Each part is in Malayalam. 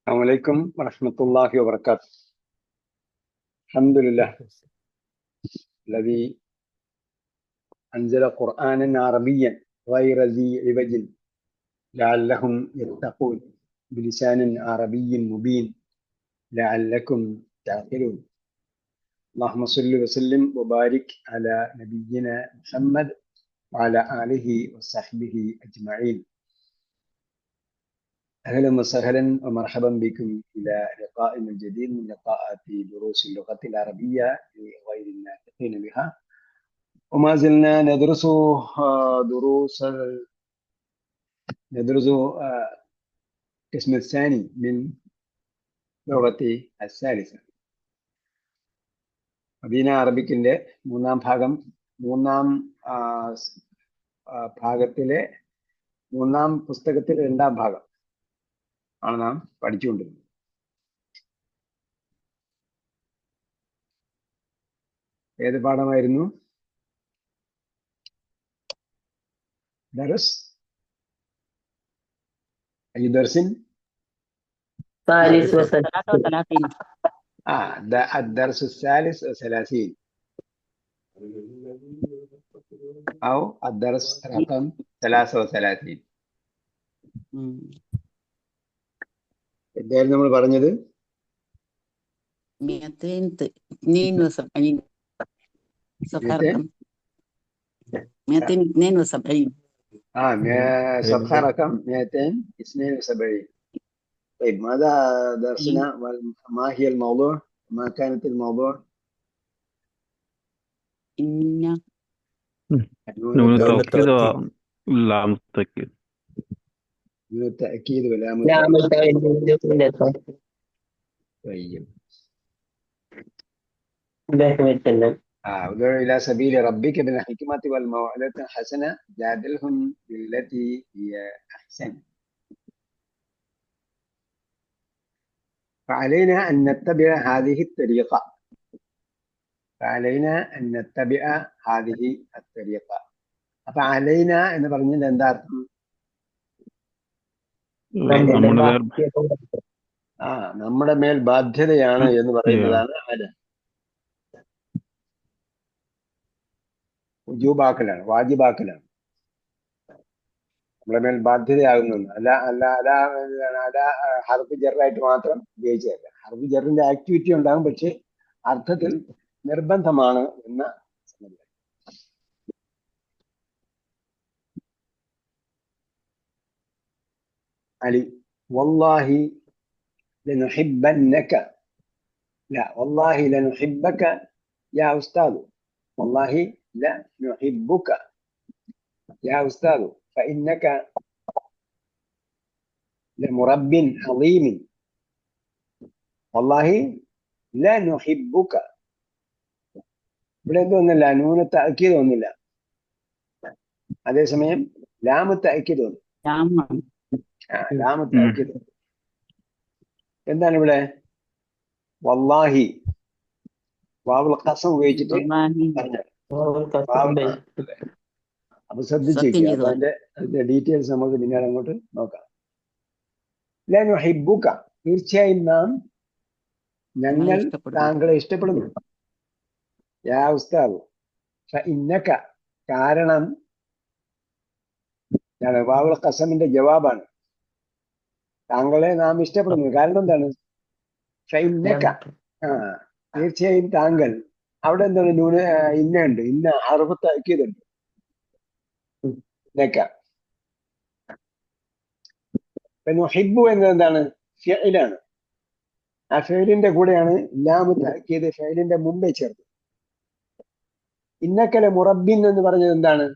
السلام عليكم ورحمة الله وبركاته. الحمد لله الذي أنزل قرآنا عربيا غير ذي عوج لعلهم يتقون بلسان عربي مبين لعلكم تعقلون. اللهم صل وسلم وبارك على نبينا محمد وعلى آله وصحبه أجمعين. أهلا وسهلا ومرحبا بكم إلى لقاء جديد من لقاءات دروس اللغة العربية لغير الناطقين بها. وما زلنا ندرس القسم الثاني من لغة الثالثة. മദീന അറബിക്കിന്റെ ഭാഗത്തിലെ മൂന്നാം പുസ്തകത്തിലെ രണ്ടാം ഭാഗം ആണ് നാം പഠിച്ചുകൊണ്ടിരുന്നത്. ഏത് പാഠമായിരുന്നു? ദർസ് أي درس؟ ثالث وثلاثين. الدرس الثالث والثلاثين أو الدرس رقم 33. എന്തായിരുന്നു നമ്മൾ പറഞ്ഞത്? 272 صفحة رقم 272. صفحة رقم 272. طيب ماذا درسنا؟ ما هي الموضوع؟ ما كانت الموضوع؟ نون التوكيد ولام التأكيد. نون التأكيد ولام التأكيد. طيب. ده ادع إلى سبيل ربك بالحكمة والموعظة الحسنة جادلهم بالتي هي أحسن. فعلينا أن نتبع هذه الطريقة. فعلينا എന്ന് പറഞ്ഞാൽ എന്താ അർത്ഥം? നമ്മുടെ മേൽ ബാധ്യതയാണ് എന്ന് പറയുന്നതാണ് വാജിബാക്കലാണ്. നമ്മുടെ മേൽ ബാധ്യതയാകുന്നു. അല്ല ഹർഫ് ജറായിട്ട് മാത്രം ഉപയോഗിച്ചതല്ല. ഹർഫ് ജറിന്റെ ആക്ടിവിറ്റി ഉണ്ടാകും, പക്ഷെ അർത്ഥത്തിൽ നിർബന്ധമാണ് എന്ന സംഗതി. അലി വല്ലാഹി ലനുഹിബ്ബന്നക വല്ലാഹി ലനുഹിബ്ബക യാ ഉസ്താദ് വല്ലാഹി ലനുഹിബ്ബുക യാ ഉസ്താദ് فإنك لمرب عظيم والله لا نحبك. ഇവിടെ എന്തൊന്നുമില്ല, നൂന് തഅക്കീദ് ഒന്നുമില്ല. അതേസമയം ലാമു തഅക്കീദ് ഉണ്ട്. ലാമു തഅക്കീദ് എന്താണ് ഇവിടെ? വല്ലാഹി വാവുൽ ഖസം ഉപയോഗിച്ചിട്ട് അപ്പൊ ശ്രദ്ധിച്ചേക്കുക. അപ്പൊ അതിന്റെ ഡീറ്റെയിൽസ് നമുക്ക് പിന്നീട് അങ്ങോട്ട് നോക്കാം. ലനുഹിബ്ബുക തീർച്ചയായും ഞങ്ങൾ താങ്കളെ ഇഷ്ടപ്പെടുന്നു. യാ ഉസ്താദ് ഫഇന്നക കാരണം വാവുൽ ഖസമിന്റെ ജവാബാണ്. താങ്കളെ നാം ഇഷ്ടപ്പെടുന്നു. കാരണം എന്താണ്? ഫഇന്നക തീർച്ചയായും താങ്കൾ. അവിടെ എന്താണ്? നൂന് ഇന്ന ഉണ്ട്. ഇന്ന ഹർഫ് തഅക്കീദ് ഉണ്ട്. നുഹിബ്ബു എന്നതെന്താണ്? ഫിഅലാണ്. ആ ഫിഅലിന്റെ കൂടെയാണ് ലാമു തഅക്കീദ് ഫിഅലിന്റെ മുമ്പേ ചേർത്ത്. ഇന്നക ലമുറബ്ബിൻ എന്ന് പറഞ്ഞത് എന്താണ്?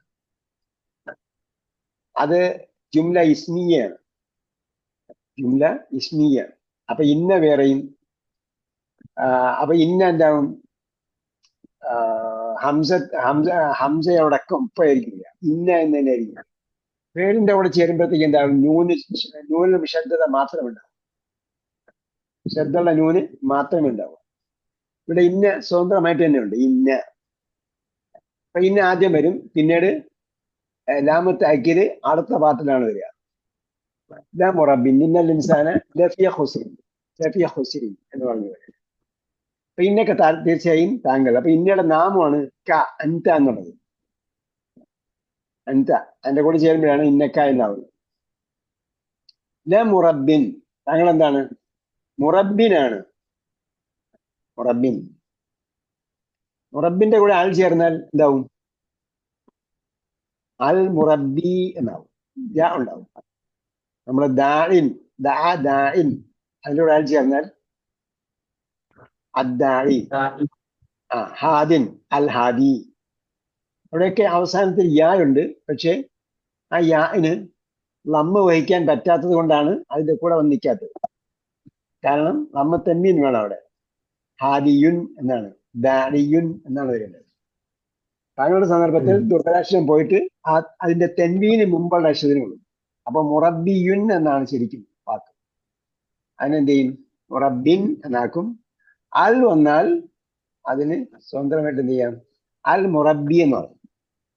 അത് ജുംല ഇസ്മിയാണ്. ജുംല ഇസ്മിയാണ്. അപ്പൊ ഇന്ന വേറെയും. അപ്പൊ ഇന്ന എന്താവും? ഹംസയോടൊക്കെ ഒപ്പമായിരിക്കില്ല, ഇന്ന എന്ന് തന്നെ ആയിരിക്കും. പേരിന്റെ കൂടെ ചേരുമ്പോഴത്തേക്ക് എന്താവും? നൂന് ശ്രദ്ധത മാത്രമേ ഉണ്ടാവും. ശ്രദ്ധയുള്ള നൂന് മാത്രമേ ഉണ്ടാവും. ഇവിടെ ഇന്ന സ്വതന്ത്രമായിട്ട് തന്നെ ഉണ്ട്. ഇന്ന അപ്പൊ ഇന്ന ആദ്യം വരും, പിന്നീട് ലാമു തഅക്കീദ് അടുത്ത പാർട്ടിലാണ് വരിക. ലാ മുറബിൻ ഇന്നൽ ഇൻസാന ലഫിയ ഖുസ്രിൻ എന്ന് പറഞ്ഞു. അപ്പൊ ഇന്നൊക്കെ തീർച്ചയായും താങ്കൾ. അപ്പൊ ഇന്നയുടെ നാമമാണ് ക അൻത എന്നുള്ളത്. അൻത അതിന്റെ കൂടെ ചേരുമ്പോഴാണ് ഇന്നക്ക എന്നാവുന്നത്. ല മുറബിൻ താങ്കൾ എന്താണ്? മുറബിനാണ്. മുറബിന്റെ കൂടെ ആൾ ചേർന്നാൽ എന്താവും? അൽ മുറബി എന്നാവും. ഉണ്ടാവും. നമ്മള് ദാഇൻ അതിന്റെ കൂടെ ആൾ ചേർന്നാൽ അദ്ദാഇ. ഹാദിൻ അൽ ഹാദി. അവിടെയൊക്കെ അവസാനത്തിൽ യാ ഉണ്ട്. പക്ഷെ ആ യാന് ലമ്മ വഹിക്കാൻ പറ്റാത്തത് കൊണ്ടാണ് അതിന്റെ കൂടെ വന്ന് നിൽക്കാത്തത്. കാരണം ലമ്മ തന്മീൻ വേണം അവിടെ. ഹാദിയുൻ എന്നാണ്, ദാഇയുൻ എന്നാണ് വരുന്നത്. താങ്കളുടെ സന്ദർഭത്തിൽ ദുർബലാക്ഷരം പോയിട്ട് അതിന്റെ തെൻവീന് മുമ്പുള്ള അക്ഷരത്തിനുള്ളൂ. അപ്പൊ മുറബിയുൻ എന്നാണ് ശരിക്കും വാക്ക്. അതിനെന്ത് ചെയ്യും? മുറബിൻ എന്നാക്കും. അൽ വന്നാൽ അതിന് സ്വന്തമായിട്ട് എന്ത് ചെയ്യാം? അൽ മുറബി എന്ന് പറയും.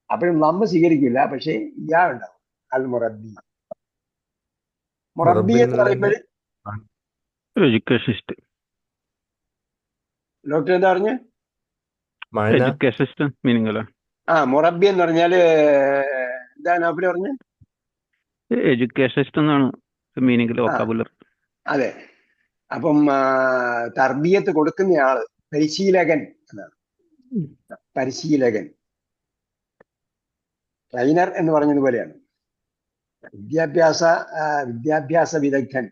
അപ്പോഴും നമ്മ സ്വീകരിക്കില്ല, പക്ഷെ ഇയാൾ ഉണ്ടാവും. അൽ മുറബി എന്ന് പറയുമ്പോൾ എഡ്യൂക്കേഷനിസ്റ്റ്. ഡോക്ടർ എന്താ പറഞ്ഞ? എഡ്യൂക്കേഷനിസ്റ്റ് മീനിങ് അല്ല. മുറബി എന്ന് പറഞ്ഞാല് എന്താ നോപ്പില് പറഞ്ഞ? എഡ്യൂക്കേഷനിസ്റ്റ് എന്നാണ് മീനിങ്ങിൽ വൊക്കാബുലറി. അതെ. അപ്പം തർബിയത്ത് കൊടുക്കുന്നയാള് പരിശീലകൻ എന്നാണ്. പരിശീലകൻ, ട്രെയിനർ എന്ന് പറഞ്ഞതുപോലെയാണ്. വിദ്യാഭ്യാസ വിദഗ്ധൻ,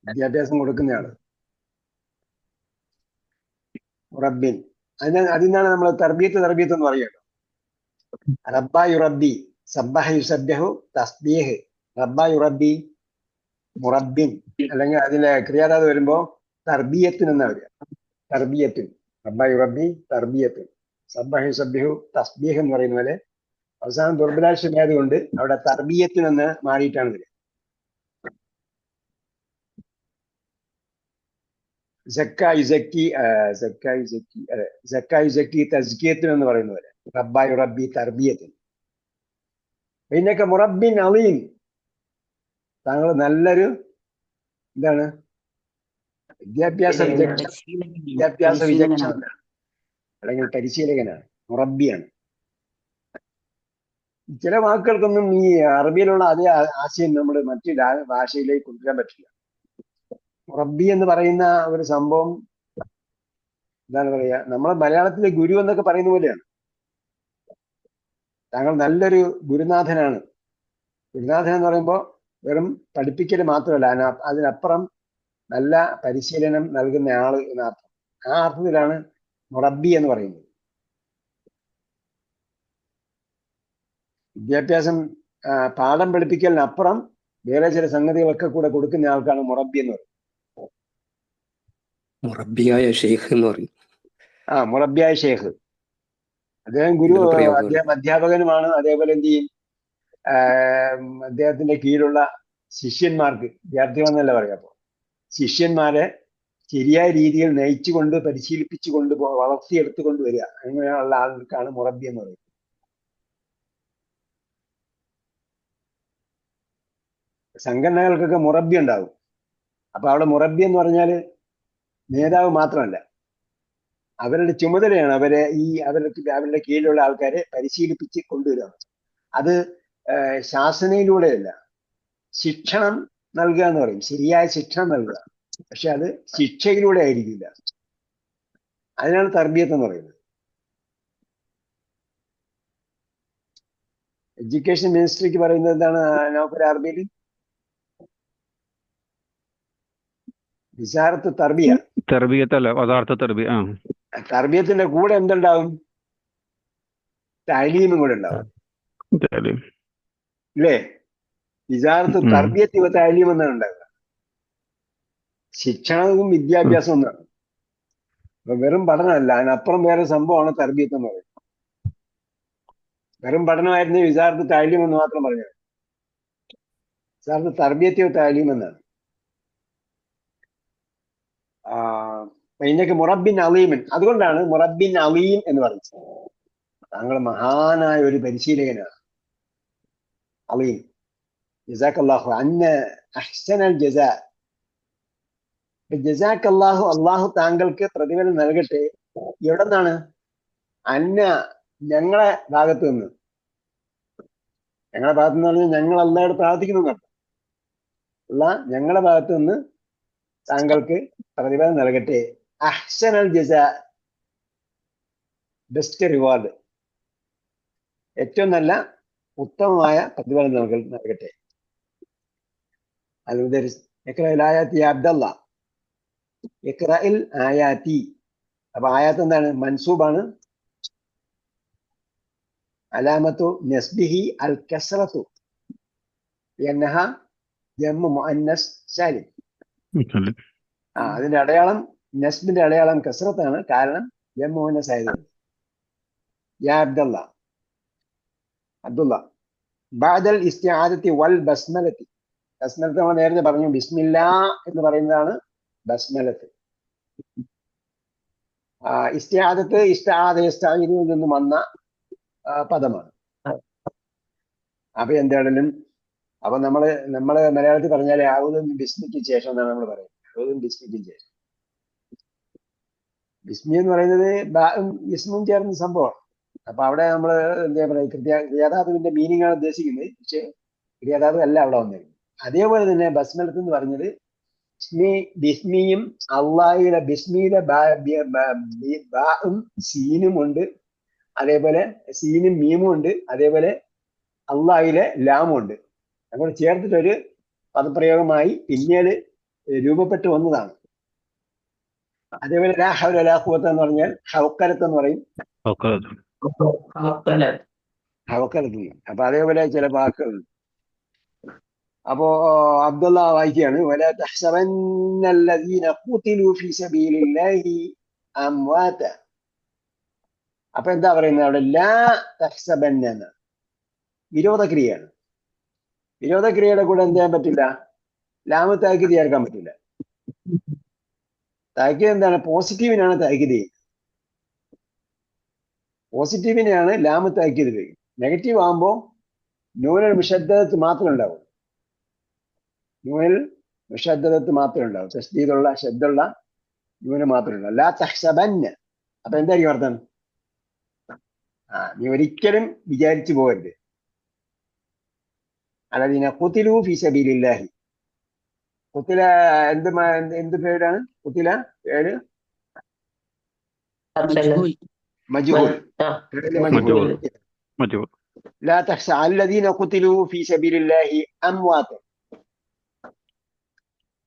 വിദ്യാഭ്യാസം കൊടുക്കുന്നയാള് മുറബിൻ. അതിനാണ് നമ്മൾ തർബിയത്ത് എന്ന് പറയുന്നത്. റബ്ബ യുറബി, സബ്ബഹ യുസബ്ബഹു, തസ്ബീഹ്. റബ്ബ യുറബി മുറബിൻ. അല്ലെങ്കിൽ അതിലെ ക്രിയാതാത് വരുമ്പോ തർബിയത്തിന് എന്നാ വരിക. തർബിയത്തിൻ. റബ്ബ യുറബി തർബിയത്തിൻ. സബ്ബഹ യുസബ്ബഹു തസ്ബീഹ് എന്ന് പറയുന്ന പോലെ അവസാനം ദുർബലാക്ഷരമായതുകൊണ്ട് അവിടെ തർബിയത്തിനെന്ന് മാറിയിട്ടാണ് വരിക. തസ്കിയത്തിന് എന്ന് പറയുന്ന പോലെ റബ്ബ യുറബി തർബിയത്തിൻ. പിന്നൊക്കെ മുറബിൻ അലീം. താങ്കൾ നല്ലൊരു എന്താണ്? വിദ്യാഭ്യാസ വിചക്ഷണനാണ്, അല്ലെങ്കിൽ പരിശീലകനാണ്, മുറബിയാണ്. ചില വാക്കുകൾക്കൊന്നും ഈ അറബിയിലുള്ള അതേ ആശയം നമ്മൾ മറ്റു ഭാഷയിലേക്ക് കൊണ്ടുവരാൻ പറ്റില്ല. മുറബി എന്ന് പറയുന്ന ഒരു സംഭവം എന്താണ് പറയാ, നമ്മളെ മലയാളത്തിലെ ഗുരു എന്നൊക്കെ പറയുന്ന പോലെയാണ്. താങ്കൾ നല്ലൊരു ഗുരുനാഥനാണ്. ഗുരുനാഥൻ എന്ന് പറയുമ്പോൾ വെറും പഠിപ്പിക്കൽ മാത്രമല്ല, അതിനപ്പുറം നല്ല പരിശീലനം നൽകുന്ന ആള് എന്ന അർത്ഥം. ആ അർത്ഥത്തിലാണ് മുറബി എന്ന് പറയുന്നത്. വിദ്യാഭ്യാസം പാഠം പഠിപ്പിക്കലിനപ്പുറം വേറെ ചില സംഗതികളൊക്കെ കൂടെ കൊടുക്കുന്ന ആൾക്കാണ് മുറബി എന്ന് പറയുന്നത്. മുറബിയായ ഷെയ്ഖ് എന്ന് പറയും. മുറബിയായ ഷെയ്ഖ്. അദ്ദേഹം അധ്യാപകനുമാണ്. അതേപോലെ എന്ത് ചെയ്യും? അദ്ദേഹത്തിന്റെ കീഴിലുള്ള ശിഷ്യന്മാർക്ക്, വിദ്യാർത്ഥികളെന്നല്ല പറയാം, അപ്പൊ ശിഷ്യന്മാരെ ശരിയായ രീതിയിൽ നയിച്ചുകൊണ്ട് പരിശീലിപ്പിച്ചുകൊണ്ട് വളർത്തിയെടുത്തുകൊണ്ട് വരിക. അങ്ങനെയുള്ള ആൾക്കാണ് മുറബി എന്ന് പറയുന്നത്. സംഘടനകൾക്കൊക്കെ മുറബി ഉണ്ടാവും. അപ്പൊ അവിടെ മുറബി എന്ന് പറഞ്ഞാല് നേതാവ് മാത്രമല്ല, അവരുടെ ചുമതലയാണ് അവരുടെ കീഴിലുള്ള ആൾക്കാരെ പരിശീലിപ്പിച്ച് കൊണ്ടുവരിക. അത് ശാസനയിലൂടെയല്ല, ശിക്ഷണം നൽകുക എന്ന് പറയും. ശരിയായ ശിക്ഷണം നൽകുക. പക്ഷെ അത് ശിക്ഷയിലൂടെ ആയിരിക്കില്ല. അതിനാണ് തർബിയത്ത് എന്ന് പറയുന്നത്. എഡ്യൂക്കേഷൻ മിനിസ്ട്രിക്ക് പറയുന്നത് എന്താണ് നൗഫൽ അറബിയിൽ? വിസാറത്ത് തർബിയ. തർബിയത്തല്ല, യഥാർത്ഥ തർബിയ. തർബിയത്തിന്റെ കൂടെ എന്തുണ്ടാവും? തഅലീമും കൂടെ ഉണ്ടാവും, അല്ലേ? വിസാറത്ത് തർബിയത്തി വ തഅലീം എന്നാണ് ഉണ്ടാവുക. ശിക്ഷണവും വിദ്യാഭ്യാസവും എന്നാണ്. അപ്പൊ വെറും പഠനമല്ല, അതിനപ്പുറം വേറെ സംഭവമാണ് തർബിയത്ത് എന്ന് പറയുന്നത്. വെറും പഠനമായിരുന്നു വിസാറത്ത് തഅലീം എന്ന് മാത്രം പറഞ്ഞത്. വിസാറത്ത് തർബിയത്തി വ തഅലീം എന്നാണ്. ഇതിനൊക്കെ മുറബിൻ അലീമൻ. അതുകൊണ്ടാണ് മുറബിൻ അലീം എന്ന് പറയുന്നത്. താങ്കൾ മഹാനായ ഒരു പരിശീലകനാണ്. അലീം. ജസാക്കല്ലാഹു അന്ന അഹ്സനൽ ജസാ. ജസാക്കല്ലാഹു, അള്ളാഹു താങ്കൾക്ക് പ്രതിഫലം നൽകട്ടെ. എവിടെ നിന്നാണ്? അന്ന, ഞങ്ങളെ ഭാഗത്ത് നിന്ന്. ഞങ്ങളുടെ ഭാഗത്ത് നിന്ന് പറഞ്ഞാൽ ഞങ്ങൾ അല്ലാഹുവോട് പ്രാർത്ഥിക്കുന്നു ഉള്ള ഞങ്ങളുടെ ഭാഗത്ത് നിന്ന് താങ്കൾക്ക് പ്രതിഫലം നൽകട്ടെ. അഹ്സനൽ ജസാ, ബെസ്റ്റ് റിവാർഡ്, ഏറ്റവും നല്ല ഉത്തമമായ പ്രതിഫലം നൽകട്ടെ. ആയാത്തി അബ്ദല്ല, ഇഖ്റഇൽ ആയാത്തി. അപ്പൊ ആയാത്ത് എന്താണ്? മൻസൂബാണ്. അലാമത്തു നസ്ബിഹി അൽ കസ്റത്തു എന്നഹ ജമ്മു മുഅന്നസ് സാലിം. അതിന്റെ അടയാളം, നസ്ബിന്റെ അടയാളം കസ്റത്താണ്. കാരണം ജമ്മു മുഅന്നസ് ആയതുകൊണ്ട്. യാ അബ്ദല്ല, അബ്ദുള്ള. ബഅദൽ ഇസ്തിആദത്തി വൽ ബസ്മലത്തി. ബസ്മലത്ത് നമ്മൾ നേരത്തെ പറഞ്ഞു, ബിസ്മില്ലാ എന്ന് പറയുന്നതാണ് ബസ്മലത്ത്. ഇസ്തിആദത്ത് ഇസ്തആദ യസ്തഈദു നിന്ന് വന്ന പദമാണ്. അപ്പൊ എന്തായാലും അപ്പൊ നമ്മള് മലയാളത്തിൽ പറഞ്ഞാൽ ഔദും ബിസ്മിക്ക് ശേഷം എന്നാണ് നമ്മൾ പറയുന്നത്. ഔദും ബിസ്മിക്കും ശേഷം. ബിസ്മി എന്ന് പറയുന്നത് ബാഉം ഇസ്മും ചേർന്ന സംഭവമാണ്. അപ്പൊ അവിടെ നമ്മൾ എന്താ പറയുക, ക്രിയാധാതുവിന്റെ മീനിങ് ആണ് ഉദ്ദേശിക്കുന്നത്. പക്ഷെ ക്രിയാധാതു അല്ല അവിടെ വന്നിരുന്നത്. അതേപോലെ തന്നെ ബസ്മലത്ത് എന്ന് പറഞ്ഞത് ബിസ്മിയും അള്ളാഹിയുടെ ബിസ്മിയുടെ ബാഉം സീനും ഉണ്ട്, അതേപോലെ സീനും മീമും ഉണ്ട്, അതേപോലെ അള്ളാഹിലെ ലാമും ഉണ്ട്. അതുകൊണ്ട് ചേർത്തിട്ടൊരു പദപ്രയോഗമായി പിന്നീട് രൂപപ്പെട്ടു വന്നതാണ്. അതേപോലെ ലാ ഹൗല വലാ ഖുവത എന്ന് പറഞ്ഞാൽ ഹൗക്കലത്ത് എന്ന് പറയും. ഹൗക്കലത്ത്. അപ്പൊ അതേപോലെ ചില വാക്കുകളുണ്ട്. അപ്പോ അബ്ദുള്ള വായിക്കുകയാണ്, വലാ തഹ്സബന്നല്ലദീന ഖുതിലു ഫീ സബീലില്ലാഹി അംവാത. അപ്പൊ എന്താ പറയുന്നത് അവിടെ? ലാ തഹ്സബന്ന എന്ന വിരോധക്രിയയാണ്. വിരോധക്രിയയുടെ കൂടെ എന്ത് ചെയ്യാൻ പറ്റില്ല? ലാമ് താക്കീത് ചേർക്കാൻ പറ്റില്ല. താക്കീത് എന്താണ്? പോസിറ്റീവിനാണ് താക്കീത് ചെയ്യുന്നത്. പോസിറ്റീവിനെയാണ് ലാമ് താക്കീത് ഉപയോഗിക്കുന്നത്. നെഗറ്റീവ് ആകുമ്പോൾ നൂനൽ മുഷദ്ദദത്ത് മാത്രമേ ഉണ്ടാവൂ. നൂനൽ മുഷദ്ദദത്ത് മാത്രമേ ഉണ്ടാവൂ. തസ്ദീദുള്ള ശബ്ദുള്ള നൂന് മാത്രമേ ഉണ്ടാവും. ലാ തഹ്സബന്ന. അപ്പൊ എന്തായിരിക്കും അർത്ഥം? നീ ഒരിക്കലും വിചാരിച്ചു പോകരുത്. അല്ലദീന ഖുതിലു ഫീ സബീലില്ലാഹി. ഖുതില എന്ത് പേരാണ്? ഖുതില പേര് മജ്ഹൂൽ. ലാ തഹ്സ അല്ലദീന ഖുതിലു ഫീ സബീലില്ലാഹി അംവാത.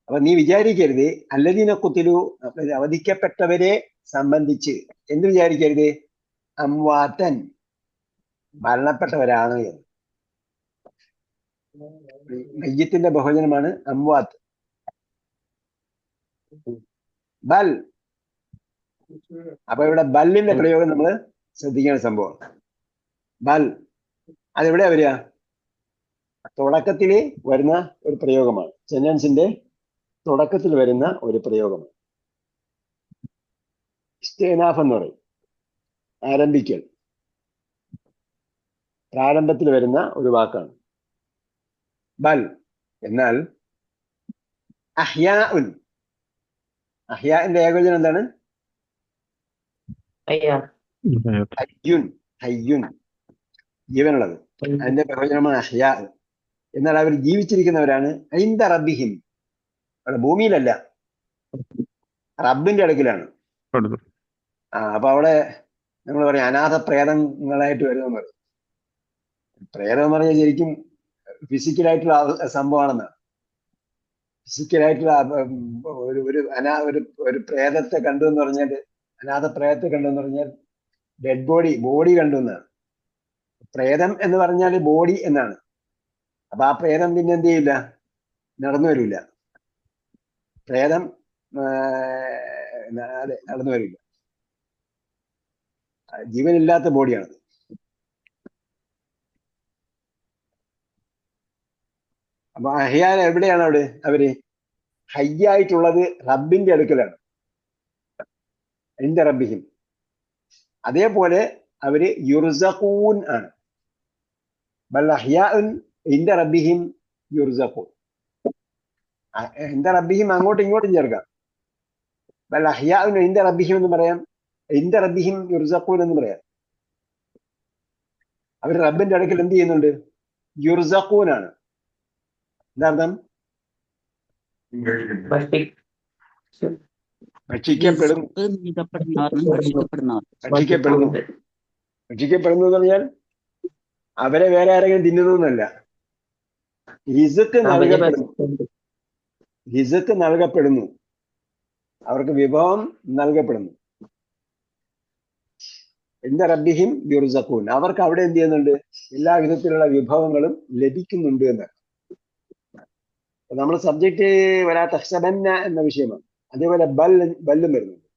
അപ്പൊ നീ വിചാരിക്കരുത് അല്ലദീന ഖുതിലു, വധിക്കപ്പെട്ടവരെ സംബന്ധിച്ച് എന്ത് വിചാരിക്കരുത്? അംവാതൻ, മരണപ്പെട്ടവരാണ് എന്ന്. മയ്യിത്തിന്റെ ബഹുവചനമാണ് അംവാത്ത്. ബൽ. അപ്പൊ ഇവിടെ ബല്ലിന്റെ പ്രയോഗം നമ്മൾ ശ്രദ്ധിക്കേണ്ട സംഭവം. ബൽ അതെവിടെയാ വരിക? തുടക്കത്തില് വരുന്ന ഒരു പ്രയോഗമാണ്. സെന്റൻസിന്റെ തുടക്കത്തിൽ വരുന്ന ഒരു പ്രയോഗമാണ്. ഇസ്തിനാഫ് എന്ന് പറയും, ആരംഭിക്കൽ. പ്രാരംഭത്തിൽ വരുന്ന ഒരു വാക്കാണ് ബൽ. എന്നാൽ അഹ്യാഉൻ, അഹ്യാന്റെ ഏകവചനം എന്താണ്? ഹയ്യുൻ. ഹയ്യുൻ, ജീവനുള്ളത്. അതിന്റെ ബഹുവചനമാണ് അഹ്യാ. എന്നാൽ അവർ ജീവിച്ചിരിക്കുന്നവരാണ്. ഇൻദ റബ്ബിഹിം, അവിടെ ഭൂമിയിലല്ല, റബ്ബിന്റെ അടുക്കിലാണ്. അപ്പൊ അവിടെ നമ്മൾ പറയും അനാഥ പ്രേതങ്ങളായിട്ട് വരുമെന്ന് പറയും. പ്രേതം എന്ന് പറഞ്ഞാൽ ശരിക്കും ഫിസിക്കലായിട്ടുള്ള സംഭവമാണെന്നാണ്. ഫിസിക്കലായിട്ടുള്ള ഒരു പ്രേതത്തെ കണ്ടു എന്ന് പറഞ്ഞാൽ, അനാഥ പ്രേതത്തെ കണ്ടു എന്ന് പറഞ്ഞാൽ ഡെഡ് ബോഡി കണ്ടു എന്നാണ്. പ്രേതം എന്ന് പറഞ്ഞാൽ ബോഡി എന്നാണ്. അപ്പൊ ആ പ്രേതം പിന്നെ എന്ത് ചെയ്യില്ല? നടന്നു വരില്ല. പ്രേതം അതെ, നടന്നു വരില്ല. ജീവനില്ലാത്ത ബോഡിയാണത്. അപ്പൊ അഹ്യാൻ എവിടെയാണ്? അവിടെ അവര് ഹയ്യായിട്ടുള്ളത് റബ്ബിന്റെ അടുക്കലാണ്, ഇൻദ റബ്ബിഹിം. അതേപോലെ അവര് യുർസഖൂൻ ആണ്. ബൽ അഹ്യാഉൻ ഇൻദ റബ്ബിഹിം യുർസഖൂൻ. ഇന്ദ റബ്ബിഹിം അങ്ങോട്ടും ഇങ്ങോട്ടും ചേർക്കാം. വൽ അഹ്യാഉൻ ഇന്ദ റബ്ബിഹിം എന്ന് പറയാം, ഇന്ദ റബ്ബിഹിം യുർസഖൂൻ എന്ന് പറയാം. അവർ റബ്ബിന്റെ അടുക്കൽ എന്ത് ചെയ്യുന്നുണ്ട്? യുർസഖൂൻ ആണ്. എന്താർത്ഥം? ഭക്ഷിക്കപ്പെടും. ഭക്ഷിക്കപ്പെടുന്നു. ഭക്ഷിക്കപ്പെടുന്നു എന്ന് പറഞ്ഞാൽ അവരെ വേറെ ആരെങ്കിലും തിന്നുന്നു എന്നല്ല. റിസ്ക് നൽകപ്പെടുന്നു. റിസ്ക് നൽകപ്പെടുന്നു. അവർക്ക് വിഭവം നൽകപ്പെടുന്നു. ഇന്ദ റബ്ബിഹിം യുർസഖൂൻ. അവർക്ക് അവിടെ എന്ത് ചെയ്യുന്നുണ്ട്? എല്ലാ വിധത്തിലുള്ള വിഭവങ്ങളും ലഭിക്കുന്നുണ്ട് എന്ന്. നമ്മുടെ സബ്ജക്റ്റ് വലാ തഹ്സബന്ന എന്ന വിഷയമാണ്. അതേപോലെ ബല്ലും വരുന്നുണ്ട്.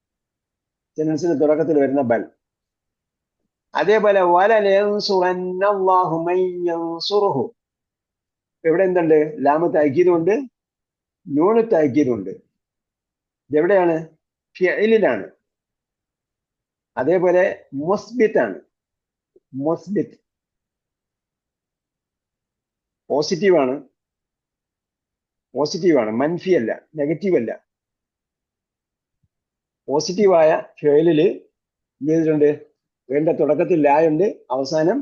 സെന്റൻസിന്റെ തുടക്കത്തിൽ വരുന്ന ബൽ. അതേപോലെ വലനൻസുറന്നല്ലാഹു മൻ യൻസുറുഹു. ഇവിടെ എന്തുണ്ട്? ലാമ് താക്കീതുണ്ട്, നൂന് താക്കീതുണ്ട്. ഇതെവിടെയാണ്? ഫിഇലിലാണ്. അതേപോലെ മുസ്ബിത്ത് ആണ്. മുസ്ബിത്ത് പോസിറ്റീവാണ്. പോസിറ്റീവാണ്, മൻഫി അല്ല, നെഗറ്റീവ് അല്ല. പോസിറ്റീവായ ഫിഇലില് എന്ത് ചെയ്തിട്ടുണ്ട്? വേണ്ട തുടക്കത്തിൽ ലായുണ്ട്, അവസാനം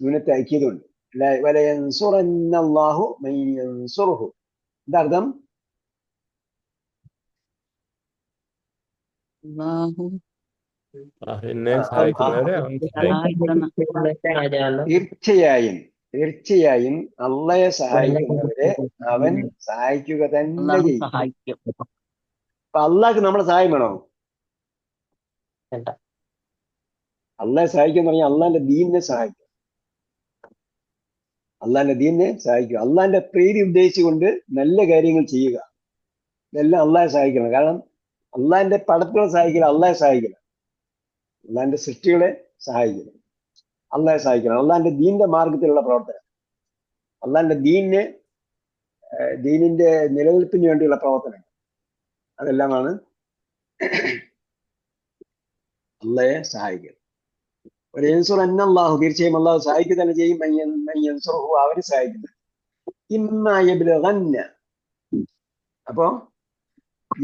നൂന് താക്കീതുണ്ട്. വലയൻസുറന്നല്ലാഹു മൻ യൻസുറുഹു. എന്താർത്ഥം? തീർച്ചയായും അള്ളയെ സഹായിക്കുന്നവരെ അവൻ സഹായിക്കുക തന്നെ ചെയ്യും. അപ്പൊ അള്ളാഹ്ക്ക് നമ്മളെ സഹായം വേണോ? അള്ളാഹെ സഹായിക്കുക എന്ന് പറഞ്ഞാൽ അള്ളാന്റെ ദീനിനെ സഹായിക്കുക. അള്ളാന്റെ ദീനിനെ സഹായിക്കുക. അള്ളാന്റെ പ്രീതി ഉദ്ദേശിച്ചുകൊണ്ട് നല്ല കാര്യങ്ങൾ ചെയ്യുക. ഇതെല്ലാം അള്ളാഹെ സഹായിക്കണം. കാരണം അള്ളാന്റെ പടപ്പുകളെ സഹായിക്കില്ല, അള്ളാഹെ സഹായിക്കില്ല. അള്ളാന്റെ സൃഷ്ടികളെ സഹായിക്കണം, അള്ളാഹെ സഹായിക്കണം. അള്ളാന്റെ ദീനിന്റെ മാർഗത്തിലുള്ള പ്രവർത്തനം, അള്ളാന്റെ ദീനിന്റെ നിലനിൽപ്പിന് വേണ്ടിയുള്ള പ്രവർത്തനം, അതെല്ലാമാണ് അള്ളാഹെ സഹായിക്കുക. ഒരു യൻസുറന്നല്ലാഹു, തീർച്ചയായും അള്ളാഹു സഹായിക്കുക തന്നെ ചെയ്യും. അവര് സഹായിക്കുന്നത്. ഇമ്മ യബ്ലഗന്ന. അപ്പോ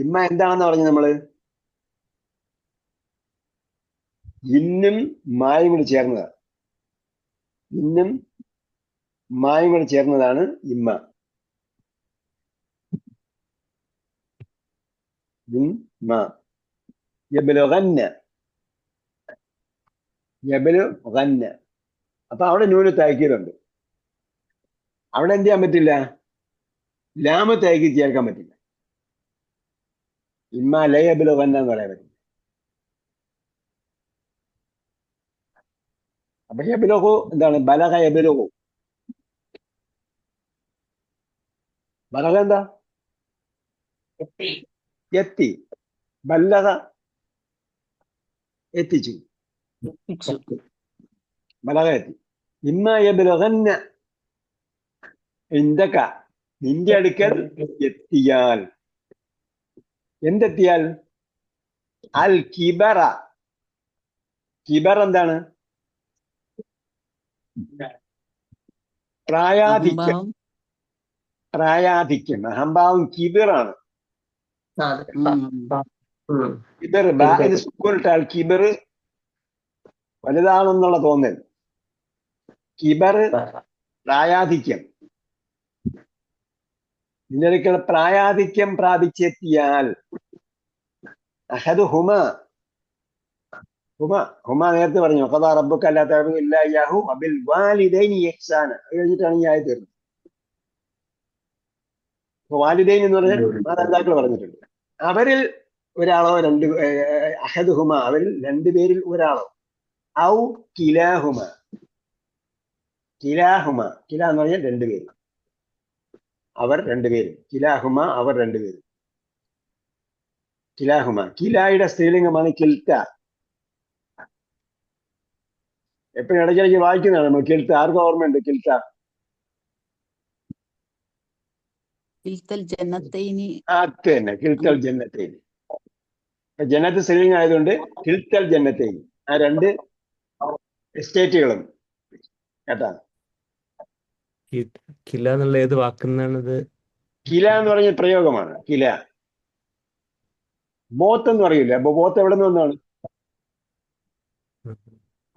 ഇമ്മ എന്താണെന്ന് പറഞ്ഞു നമ്മള്? ഇന്നും മായും കൂടി ചേർന്നതാണ്. ഇന്നും മായും കൂടി ചേർന്നതാണ് ഇമ്മ. യബ്ലഗന്ന. അപ്പൊ അവിടെ നൂന് താക്കീതുണ്ട്. അവിടെ എന്ത് ചെയ്യാൻ പറ്റില്ല? ലാമ താക്കീത് ചേർക്കാൻ പറ്റില്ല. ഇമ്മ ലയബ്ലഗന്ന എന്ന് പറയാൻ പറ്റില്ല. അപ്പൊ യബ്ലഗു എന്താണ്? ബലഗ യബ്ലഗു. ബലഗ എന്താ? എത്തി. ബല്ലഗ എത്തിച്ചു. ബലഗ എത്തി. ഇമ്മ യബ്ലഗന്ന ഇൻദക, നിന്റെ അടുക്കൽ എത്തിയാൽ. എന്തെത്തിയാൽ? അൽ കിബറ. കിബർ എന്താണ്? പ്രായാധിക്യം. പ്രായാധിക്യം, അഹംഭാവം കിബിറാണ്. കിബർ ബാഹിന് സുക്കൂനിട്ടാൽ കിബർ വലുതാണെന്നുള്ള തോന്നൽ. കിബർ പ്രായാധിക്യം. നിന്റെ അടുക്കൽ പ്രായാധിക്യം പ്രാപിച്ചെത്തിയാൽ. അഹദ് ഹുമ. ഹുമ നേരത്തെ പറഞ്ഞു. ഖദാ റബ്ബുക അല്ലാ തഅബുദു ഇല്ലാ ഇയ്യാഹു വബിൽ വാലിദൈനി ഇഹ്സാന. കഴിഞ്ഞിട്ടാണ് ഈ ആയത്ത് വരുന്നത്. അപ്പൊ വാലിദൈൻ എന്ന് പറഞ്ഞാൽ മാതാപിതാക്കൾ പറഞ്ഞിട്ടുണ്ട്. അവരിൽ ഒരാളോ അഹദ് ഹുമ, അവരിൽ രണ്ടുപേരിൽ ഒരാളോ, ഔ കിലാഹുമ. കിലാഹുമ, കില എന്ന് പറഞ്ഞാൽ രണ്ടുപേരും, അവർ രണ്ടുപേരും. കിലാഹുമ, അവർ രണ്ടുപേരും. കിലാഹുമ. കിലായുടെ സ്ത്രീലിംഗമാണ് കിൽത്ത. എപ്പോഴും ഇടയ്ക്കിടയ്ക്ക് വായിക്കുന്നതാണ് നമ്മൾ കിൽത്ത. ആർക്കും ഓർമ്മയുണ്ട് കിൽത്ത? അത് തന്നെ, കിൽത്തൽ ജന്നത്തൈനി. ജന്നത്ത് സ്ത്രീലിംഗം ആയതുകൊണ്ട് കിൽത്തൽ ജന്നത്തൈനി, ആ രണ്ട് എസ്റ്റേറ്റുകളും കേട്ടാ. കില എന്നുള്ള ഏത് വാക്കുന്നാണിത്? കില എന്ന് പറഞ്ഞ പ്രയോഗമാണ്. കില. ബോത്ത് എന്ന് പറയില്ല. അപ്പൊ ബോത്ത് എവിടെ നിന്ന് വന്നാണ്?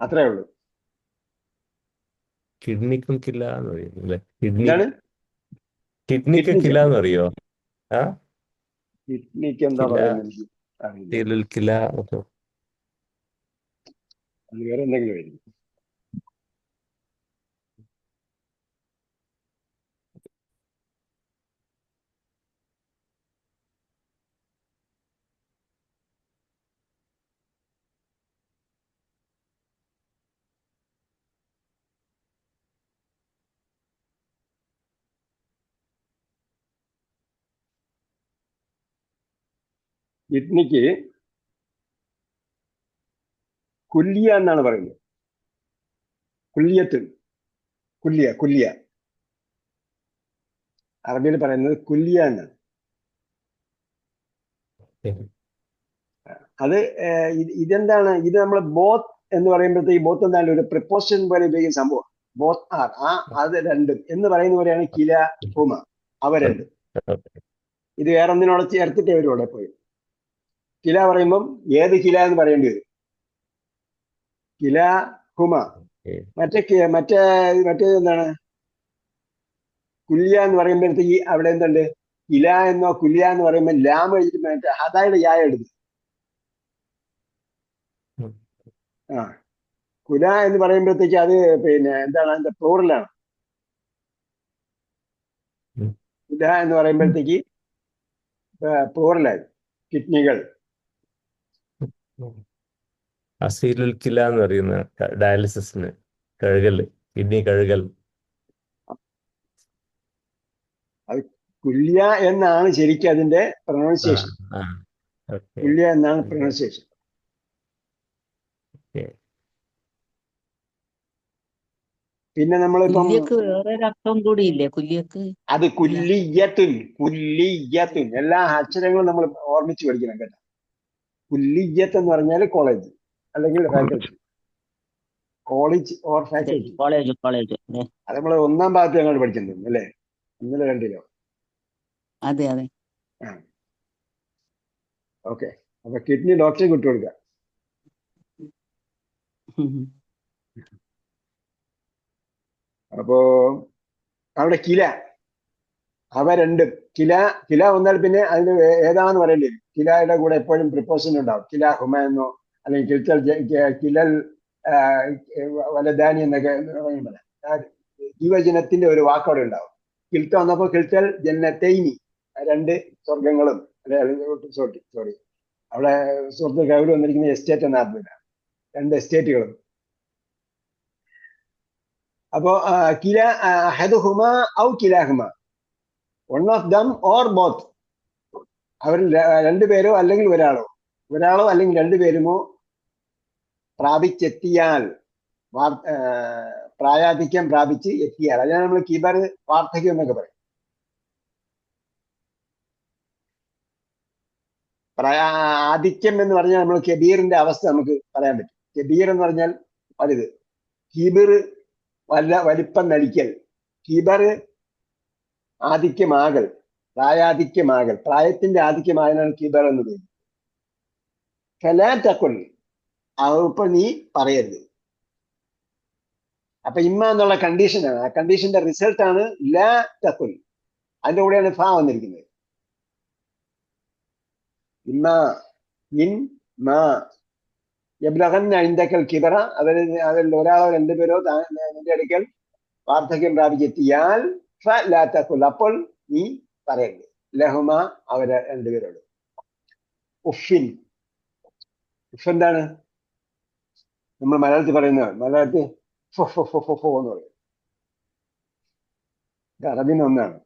അത്രേ ഉള്ളൂ. കിഡ്നിക്കും കില എന്ന് പറയുന്നു അല്ലെ? എന്താണ് കിഡ്നിക്ക് കിഡ്നിക്ക്? കില എന്ന് അറിയോ? ആ കിഡ്നിക്ക് എന്താ കില, പറയുന്നത് എനിക്ക് അറിയില്ല. സീലുൽ കില ഒക്കെ. അത് വേറെ എന്തെങ്കിലും ആയിരിക്കും. കിഡ്നിക്ക് കുല്ലിയ എന്നാണ് പറയുന്നത്. കുല്ലിയത്തുൻ. കുല്ലിയ അറബിയിൽ പറയുന്നത് കുല്ലിയ എന്നാണ്. അത് ഇതെന്താണ്? ഇത് നമ്മൾ ബോത്ത് എന്ന് പറയുമ്പോഴത്തേക്ക് ബോത്ത് എന്താണ്? ഒരു പ്രിപ്പോസിഷൻ പോലെ ഉപയോഗിക്കുന്ന സംഭവം. ബോത്ത് ആർ, അത് രണ്ടും എന്ന് പറയുന്ന പോലെയാണ് കില ഹുമ, അവ രണ്ടും. ഇത് വേറെ ഒന്നിനോട് ചേർത്തിട്ടേ വരുള്ളൂ എപ്പോഴും. കില പറയുമ്പം ഏത് കില എന്ന് പറയേണ്ടി വരും. കില ഹുമ. മറ്റേ എന്താണ്? കുല്യ എന്ന് പറയുമ്പോഴത്തേക്ക് അവിടെ എന്തുണ്ട്? കില എന്നോ കുല്യ എന്ന് പറയുമ്പോൾ ലാം എഴുതിട്ട് മറ്റേ ഹദായുടെ യായ എടുത്തു. കുല എന്ന് പറയുമ്പോഴത്തേക്ക് അത് എന്താണ്? അതിന്റെ പ്ലൂറലാണ്. കുല എന്ന് പറയുമ്പോഴത്തേക്ക് പ്ലൂറലായി. കിഡ്നികൾ. അസീലുൽ കില എന്ന് പറയുന്ന ഡയാലിസിസിന് കഴുകൽ, കിഡ്നി കഴുകൽ. അത് കുല്യ എന്നാണ് ശരിക്കും അതിന്റെ പ്രൊനൗൺസിയേഷൻ. കുല്യ എന്നാണ് പ്രൊനൗൺസിയേഷൻ. പിന്നെ നമ്മളിപ്പം വേറൊരർത്ഥം കൂടി ഇല്ലേ കുല്യക്ക്? അത് കുല്ലിയത്തുൻ എല്ലാ അക്ഷരങ്ങളും നമ്മൾ ഓർമ്മിച്ച് പഠിക്കണം കേട്ടോ. കുല്ലിയത്ത് എന്ന് പറഞ്ഞാൽ കോളേജ് അല്ലെങ്കിൽ faculty. College or faculty. College അത് നമ്മൾ ഒന്നാം ഭാഗത്ത് ഞങ്ങൾ പഠിച്ചിട്ടുണ്ട് അല്ലേ? 1 2 അതെ. ഓക്കെ. അപ്പൊ കിഡ്നി ഡോക്ടറെ വിട്ടുകൊടുക്കുക. അപ്പോ അവിടെ കില, അവ രണ്ടും. കില വന്നാൽ പിന്നെ അതിന് ഏതാണെന്ന് പറയേണ്ടി വരും. കിലയുടെ കൂടെ എപ്പോഴും പ്രിപ്പോസിഷൻ ഉണ്ടാവും. കില ഹുമ എന്നോ അല്ലെങ്കിൽ കിലൽ വലദാനി എന്നൊക്കെ പറയുമ്പോൾ ജീവജനത്തിന്റെ ഒരു വാക്കവിടെ ഉണ്ടാവും. കിൽത്ത വന്നപ്പോ കിൽത്തൽ ജന്നത്തൈനി, 2 സ്വർഗങ്ങളും. സോറി, അവിടെ സുഹൃത്ത് കവിട് വന്നിരിക്കുന്ന എസ്റ്റേറ്റ് എന്ന അർത്ഥത്തിലാണ്. 2 എസ്റ്റേറ്റുകളും. അപ്പോ കില അഹദുഹുമ ഔ കിലാഹുമ, one of them or both. അവരിൽ 2 പേരോ അല്ലെങ്കിൽ ഒരാളോ അല്ലെങ്കിൽ 2 പേരുമോ പ്രാപിച്ചെത്തിയാൽ, പ്രായാധിക്യം പ്രാപിച്ച് എത്തിയാൽ, അതിനാണ് നമ്മൾ കിബർ, വാർദ്ധക്യം എന്നൊക്കെ പറയും. ആധിക്യം എന്ന് പറഞ്ഞാൽ നമ്മൾ കബീറിന്റെ അവസ്ഥ നമുക്ക് പറയാൻ പറ്റും. കബീർ എന്ന് പറഞ്ഞാൽ വലുത്, കിബിർ വലിപ്പം നടിക്കൽ, കിബർ ആധിക്യമാകൽ, പ്രായാധിക്യമാകൽ, പ്രായത്തിന്റെ ആധിക്യമാകലാണ് കിബർ എന്ന് പറയുന്നത്. ഫലാത്തക്കുൽ, അതിപ്പോ നീ പറയരുത്. അപ്പൊ ഇമ്മ എന്നുള്ള കണ്ടീഷനാണ്. ആ കണ്ടീഷന്റെ റിസൾട്ടാണ് ലാ തക്കുൽ. അതിന്റെ കൂടെയാണ് ഫാ വന്നിരിക്കുന്നത്. ഇമ്മ ഇൻ മാ യബ്ലഗന്ന ഇൻദക്കൽ കിബറ, അതിൽ ഒരാളോ 2 പേരോ നിന്റെ അടുക്കൽ വാർദ്ധക്യം പ്രാപിച്ചെത്തിയാൽ ലാ തക്കുൽ, അപ്പോൾ നീ പറയരുത്. ലഹുമ, അവരെ 2 പേരോട്. ഉഫിൻ. ഉഫ് എന്താണ്? നമ്മൾ മലയാളത്തിൽ പറയുന്നത്, മലയാളത്തിൽ ഫോ എന്ന് പറയും. ഇത് അറബിന് ഒന്നാണ്.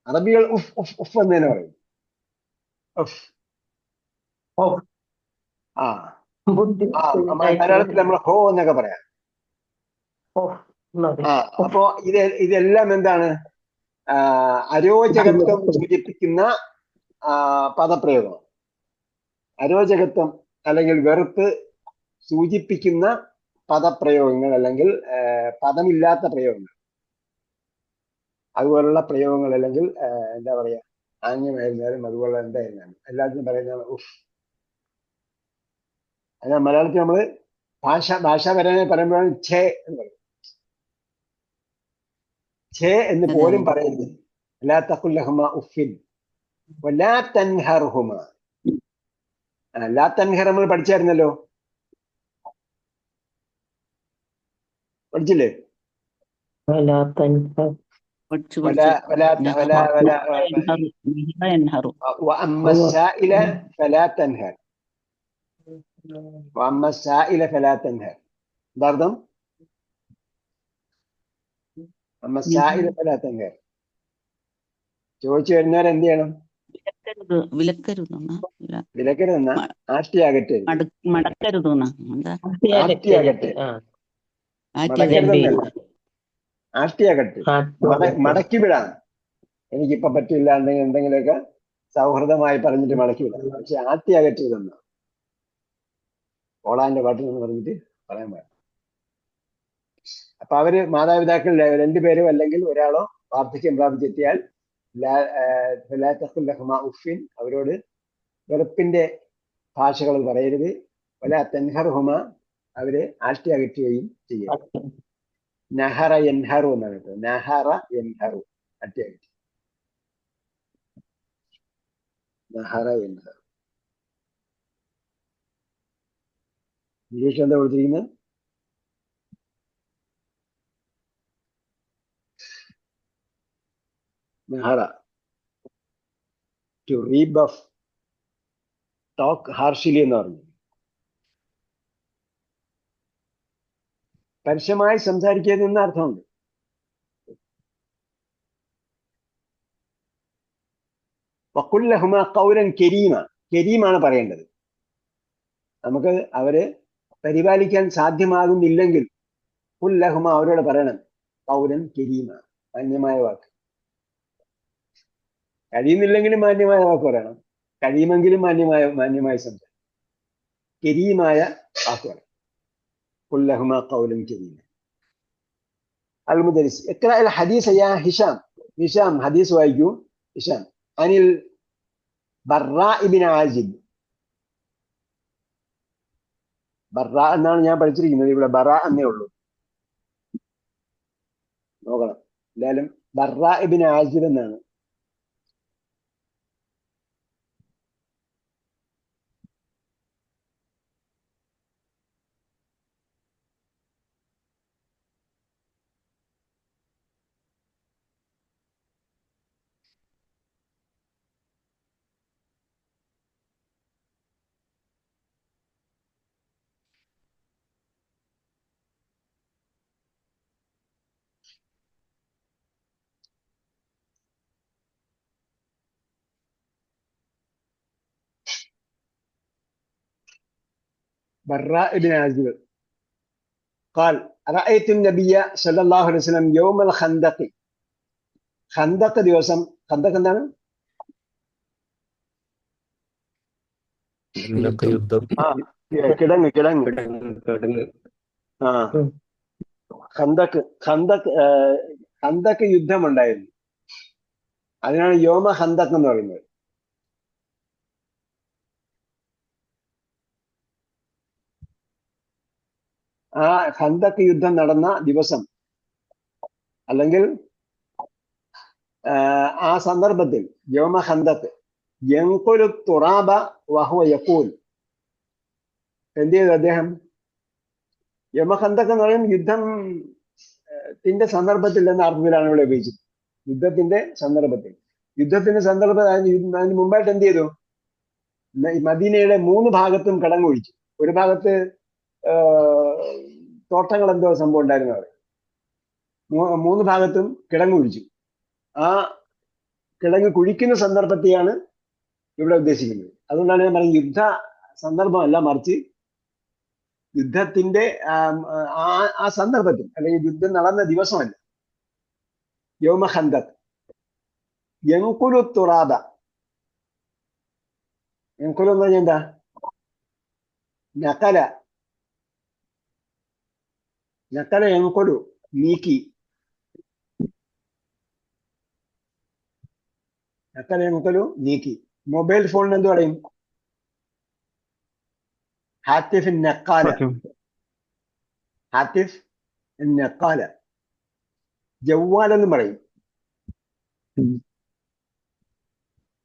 അറബികൾ ഉഫ് ഉഫ് ഉഫ് എന്ന് തന്നെ പറയും. ഉഫ്. മലയാളത്തിൽ നമ്മൾ ഹോ എന്നൊക്കെ പറയാം. അപ്പോ ഇതെല്ലാം എന്താണ്? അരോചകത്വം സൂചിപ്പിക്കുന്ന പദപ്രയോഗം. അരോചകത്വം അല്ലെങ്കിൽ വെറുപ്പ് സൂചിപ്പിക്കുന്ന പദപ്രയോഗങ്ങൾ അല്ലെങ്കിൽ പദമില്ലാത്ത പ്രയോഗങ്ങൾ. അതുപോലുള്ള പ്രയോഗങ്ങൾ അല്ലെങ്കിൽ എന്താ പറയാ ആംഗ്യമായിരുന്നാലും അതുപോലെ എന്തായിരുന്നാലും എല്ലാത്തിനും പറയുന്ന ഉഫ്. എന്നാൽ മലയാളത്തിൽ നമ്മൾ ഭാഷാപരമായി പറയുമ്പോഴാണ് ഛേ എന്ന് പറയും. ഛേ എന്ന് അതെ പോലും അതെ പറയരുത്. ലാ തഖുൽ ലഹുമാ ഉഫിൻ വലാ തൻഹർഹുമാ. ലാ തൻഹർ നമ്മൾ പഠിച്ചായിരുന്നല്ലോ, പഠിച്ചില്ലേ? ولا تنهر പഠിച്ചു വലാ പഠിച്ചു വലാ വലാ വലാ യൻഹറു വഅമ്മ هو السائل فلا تنهر وأما السائل فلا تنهر. എന്താർത്ഥം? അമ്മ സായില ഫലാ തൻഹർ. ചോദിച്ചു വരുന്നവർ എന്ത് ചെയ്യണം? വിലക്കരുതെന്നാ വിലക്കരുതെന്ന ആഷ്ടിയാകട്ടെ, മടക്കരുതെന്നാ എന്താ ആഷ്ടിയാകട്ടെ, മടക്കരുതെന്നല്ല, ആഷ്ടിയാകട്ടെ, മടക്കി വിടാം. എനിക്കിപ്പോ പറ്റില്ല എന്തെങ്കിലും എന്തെങ്കിലുമൊക്കെ സൗഹൃദമായി പറഞ്ഞിട്ട് മടക്കി വിടാം. പക്ഷെ ആഷ്ടിയാകട്ടെതെന്ന ഓളാന്റെ പാട്ടിൽ നിന്ന് പറഞ്ഞിട്ട് പറയാൻ പാടില്ല. അപ്പൊ അവര് മാതാപിതാക്കൾ രണ്ടുപേരും അല്ലെങ്കിൽ ഒരാളോ വാർദ്ധക്യം പ്രാപിച്ചെത്തിയാൽ ഉഫിൻ, അവരോട് വെറുപ്പിന്റെ ഭാഷകൾ പറയരുത്. വലാ തൻഹർഹുമ, അവരെ ആഷ്ടി അകറ്റുകയും ചെയ്യരുത്. നഹറ യൻഹറു എന്നാണ് കേട്ടത്. നഹറ യൻഹറു, ആഷ്ടി അകറ്റി. നഹറ യൻഹറു. ഇംഗ്ലീഷ് എന്താ കൊടുത്തിരിക്കുന്നത്? നഹറ, ടു റീബഫ്, ടോക്ക് ഹാർഷിലി എന്ന് പറഞ്ഞു. പരുഷമായി സംസാരിക്കരുതെന്ന് അർത്ഥമുണ്ട്. വഖുൽ ലഹുമാ ഖൗലൻ കരീമ, കരീമാണ് പറയേണ്ടത്. നമുക്ക് അവരെ പരിപാലിക്കാൻ സാധ്യമാകുന്നില്ലെങ്കിൽ ഖുൽ ലഹുമ, അവരോട് പറയണം ഖൗലൻ കരീമ, മാന്യമായ വാക്ക്. കഴിയുന്നില്ലെങ്കിലും മാന്യമായ വാക്ക് പറയണം, കഴിയുമെങ്കിലും മാന്യമായി സംസാരിക്കും. കരീമായ വാക്ക് പറയണം. ഖുൽ ലഹുമാ ഖൗലൻ കരീമ. അൽ മുദരിസ് ഇഖ്റഅ അൽ ഹദീസ് യാ ഹിഷാം. ഹിഷാം ഹദീസ് വായിക്കൂ. ഹിഷാം അനിൽ ബർറാ ഇബ്നു ആസിബ്. ബർറാ എന്നാണ് ഞാൻ പഠിച്ചിരിക്കുന്നത്, ഇവിടെ ബറാ എന്നേ ഉള്ളൂ. നോക്കണം, എന്തായാലും ബർറാ ഇബ്നു ആസിബ് എന്നാണ്. براء بن عازب قال رأيت النبي صلى الله عليه وسلم يوم الخندق. ഖന്തഖ് ദിവസം, ഖന്തഖ് എന്താണ്? യുദ്ധം. ആ കിടങ്ങ് കിടങ്ങ് കിടങ്ങ്. ആ ഖന്തഖ് ഖന്തഖ് ഖന്തഖ് യുദ്ധമുണ്ടായിരുന്നു. അതിനാണ് യോമ ഖന്തഖ് എന്ന് പറയുന്നത്. ആ ഖന്തഖ് യുദ്ധം നടന്ന ദിവസം അല്ലെങ്കിൽ ആ സന്ദർഭത്തിൽ യോമ ഖന്തഖ് യൻഖുലു തുറാബ വഹുവ യഖൂൽ, എന്ത് ചെയ്തു അദ്ദേഹം? യോമ ഖന്തഖ് എന്ന് പറയും യുദ്ധത്തിന്റെ സന്ദർഭത്തിൽ എന്ന അർത്ഥത്തിലാണ് ഇവിടെ ഉപയോഗിച്ചത്. യുദ്ധത്തിന്റെ സന്ദർഭത്തിൽ, അതിന് മുമ്പായിട്ട് എന്ത് ചെയ്തു? മദീനയുടെ 3 ഭാഗത്തും കിടങ്ങൊഴിച്ചു. ഒരു ഭാഗത്ത് തോട്ടങ്ങൾ എന്തോ സംഭവം ഉണ്ടായിരുന്നു. അവിടെ 3 ഭാഗത്തും കിടങ്ങ് കുഴിച്ചു. ആ കിടങ്ങ് കുഴിക്കുന്ന സന്ദർഭത്തെയാണ് ഇവിടെ ഉദ്ദേശിക്കുന്നത്. അതുകൊണ്ടാണ് ഞാൻ പറയുന്നത് യുദ്ധ സന്ദർഭമല്ല, മറിച്ച് യുദ്ധത്തിന്റെ ആ സന്ദർഭത്തിൽ അല്ലെങ്കിൽ യുദ്ധം നടന്ന ദിവസമല്ല. യൗമ ഖന്തഖ് യൻഖുലു തുറാബ. യൻഖുലു എന്ന് പറഞ്ഞാൽ എന്താ? നഖല, നഖല യൻഖുലു, നീക്കി. നക്കല യൻഖലു നീക്കി. മൊബൈൽ ഫോണിന് എന്ത് പറയും? ഹാത്തിഫ് നക്കാല. സത്യം. ഹാത്തിഫ് നക്കാല. ജവ്വാൽ എന്നും പറയും,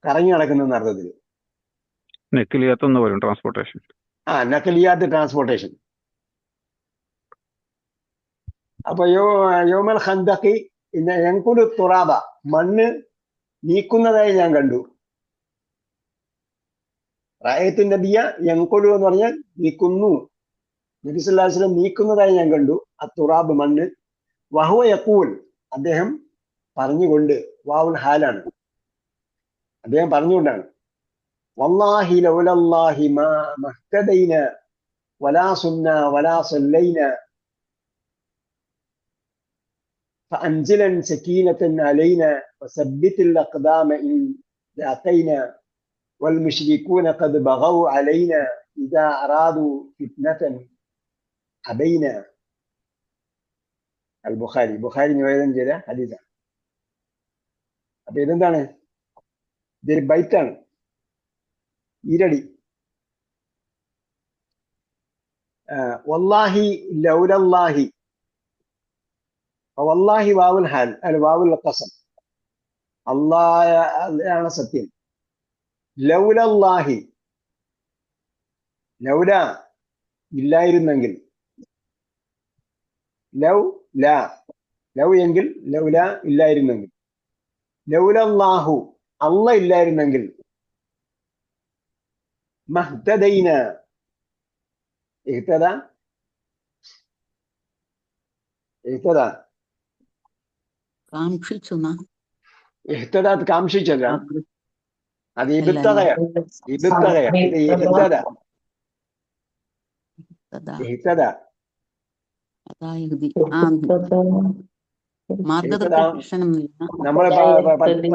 കറങ്ങി നടക്കുന്ന അർത്ഥത്തിൽ. നെക്കിലിയാത്തെന്ന് പറയും ട്രാൻസ്പോർട്ടേഷൻ. നക്കലിയാത്ത് ട്രാൻസ്പോർട്ടേഷൻ. അപ്പൊ യോമൽ ഖന്ദഖി യൻഖുലു തുറാബ, മണ്ണ് നീക്കുന്നതായി ഞാൻ കണ്ടു. റഅയ്തു നബിയ യൻഖുലു എന്ന് പറഞ്ഞാൽ നീക്കുന്നു. നബി സല്ലല്ലാഹു അലൈഹി വസല്ലം നീക്കുന്നതായി ഞാൻ കണ്ടു. അത്തുറാബ്, മണ്ണ്. വഹുവ യഖൂൽ, അദ്ദേഹം പറഞ്ഞുകൊണ്ട്, വാവുൽ ഹാലാണ്, അദ്ദേഹം പറഞ്ഞുകൊണ്ടാണ്. വല്ലാഹി ലൗലല്ലാഹി മാ മഹ്തദൈന വലാ സുന്ന വലാ സല്ലൈന فأنزلا سكينة علينا وثبت الأقدام إن لاقينا والمشركون قد بغوا علينا إذا أرادوا فتنة أبينا. ബുഖാരി നിവേദനം ചെയ്ത ഹദീസാണ്. അപ്പൊ ഇതെന്താണ്? ഇതൊരു ബൈറ്റാണ്, ഈരടി. വല്ലാഹി ലൗലല്ലാഹി, വല്ലാഹി വാവുൽ ഹാൽ അല്ല വാവുൽ ഖസം, അല്ലാഹയാണ് സത്യം. ലൗലല്ലാഹി, ലൗല ഇല്ലായിരുന്നെങ്കിൽ, ലൗ ലാ, ലൗ എങ്കിൽ, ലൗല ഇല്ലായിരുന്നെങ്കിൽ, ലൗലല്ലാഹു അല്ല ഇല്ലായിരുന്നെങ്കിൽ, മഹ്തദൈന ഇഹ്തദ ഇഹ്തദ കാംക്ഷിച്ചു ഇഹ്തദ കാംക്ഷിച്ചല്ല, അത് ഇബ്തഗയാണ്. ഇബ്തഗയാണ്. ഇത് ഇഹ്തദ ഇഹ്തദ മാർഗദർശനം. നമ്മളെ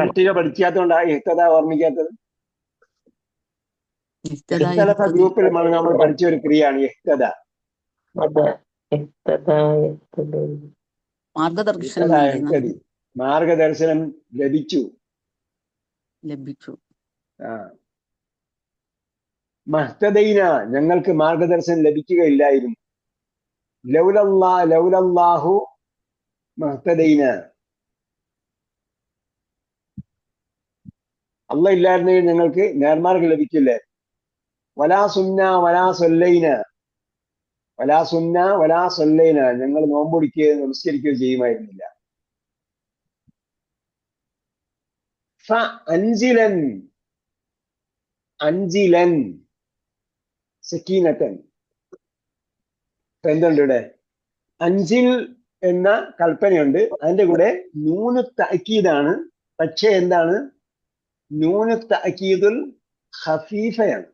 പട്ടിക പഠിക്കാത്തതുകൊണ്ടാണ് ഇഹ്തദ ഓർമ്മിക്കാത്തത്. ഇഖ്തലഫ ഗ്രൂപ്പിൽ നമ്മൾ പഠിച്ച ഒരു ക്രിയയാണ് ഇഹ്തദ. മാർഗദർശനം മാർഗദർശനം ലഭിച്ചു. മഹ്തദൈന ഞങ്ങൾക്ക് മാർഗദർശനം ലഭിക്കുകയില്ലായിരുന്നു. ലൗലല്ലാഹു മഹ്തദൈന അല്ല ഇല്ലായിരുന്നെങ്കിൽ ഞങ്ങൾക്ക് നേർമാർഗം ലഭിക്കില്ലേ. വലാ സുന്ന വലാ സല്ലൈന, വലാ സുന്ന വലാ സല്ലൈന ഞങ്ങൾ നോമ്പൊടിക്കുകയോ നമസ്കരിക്കുകയോ ചെയ്യുമായിരുന്നില്ല. അഞ്ചിലൻ അഞ്ചിലൻ സക്കീനത്തൻ. എന്തുണ്ട് ഇവിടെ? അഞ്ചിൽ എന്ന കൽപ്പനയുണ്ട്, അതിന്റെ കൂടെ നൂന് തഅക്കീദാണ്. പക്ഷേ എന്താണ്? നൂന് തഅക്കീദുൽ ഖഫീഫയാണ്.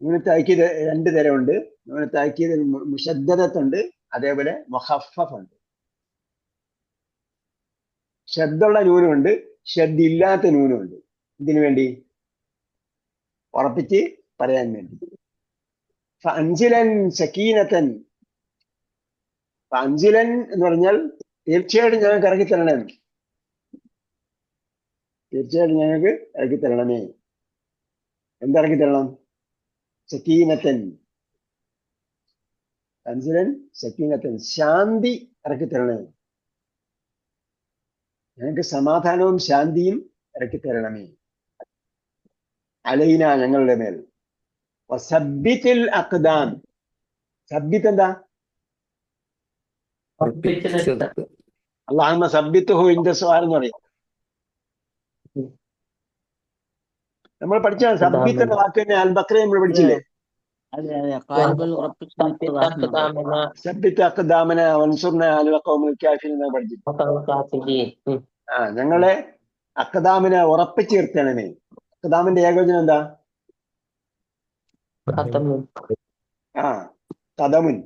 നൂന് തഅക്കീദ് രണ്ട് തരമുണ്ട്. നൂന് തഅക്കീദ് മുശദ്ദദത്തുണ്ട്, അതേപോലെ മുഖഫഫുണ്ട്. ഷദ്ദുള്ള നൂനുണ്ട്, ഷദ്ദില്ലാത്ത നൂനുണ്ട്. ഇതിനു വേണ്ടി ഉറപ്പിച്ച് പറയാൻ വേണ്ടി. ഫഅൻസിലൻ സക്കീനത്തൻ, ഫഅൻസിലൻ എന്ന് പറഞ്ഞാൽ തീർച്ചയായിട്ടും ഞങ്ങൾക്ക് ഇറക്കി തരണേ, തീർച്ചയായിട്ടും ഞങ്ങൾക്ക് ഇറക്കി തരണമേ. എന്തിറക്കി തരണം? സക്കീനത്തൻ. അൻസിലൻ സക്കീനത്തൻ, ശാന്തി ഇറക്കി തരണേ, ഞങ്ങൾക്ക് സമാധാനവും ശാന്തിയും ഇറക്കി തരണമേ. അലൈന ഞങ്ങളുടെ മേൽ. വസബ്ബിത്തിൽ അഖ്ദാം, സബ്ബിത്ത് എന്താ? അല്ലാഹുമ്മ സബ്ബിത്ഹു ഇൻദ സുആൽ എന്ന് പറയും. നമ്മൾ പഠിച്ച സബ്ബിത്ത് എന്ന വാക്ക് തന്നെ അൽ ബഖറ നമ്മൾ പഠിച്ചില്ലേ? സബ്ബിത്ത് അഖ്ദാമന വൻസുർന അലൽ ഖൗമിൽ കാഫിരീൻ എന്ന് പഠിച്ചു. ഞങ്ങളെ അഖ്ദാമിനെ ഉറപ്പിച്ചു നിർത്തണമേ. അഖ്ദാമിന്റെ ഏകവചനം എന്താ? കദമുൻ,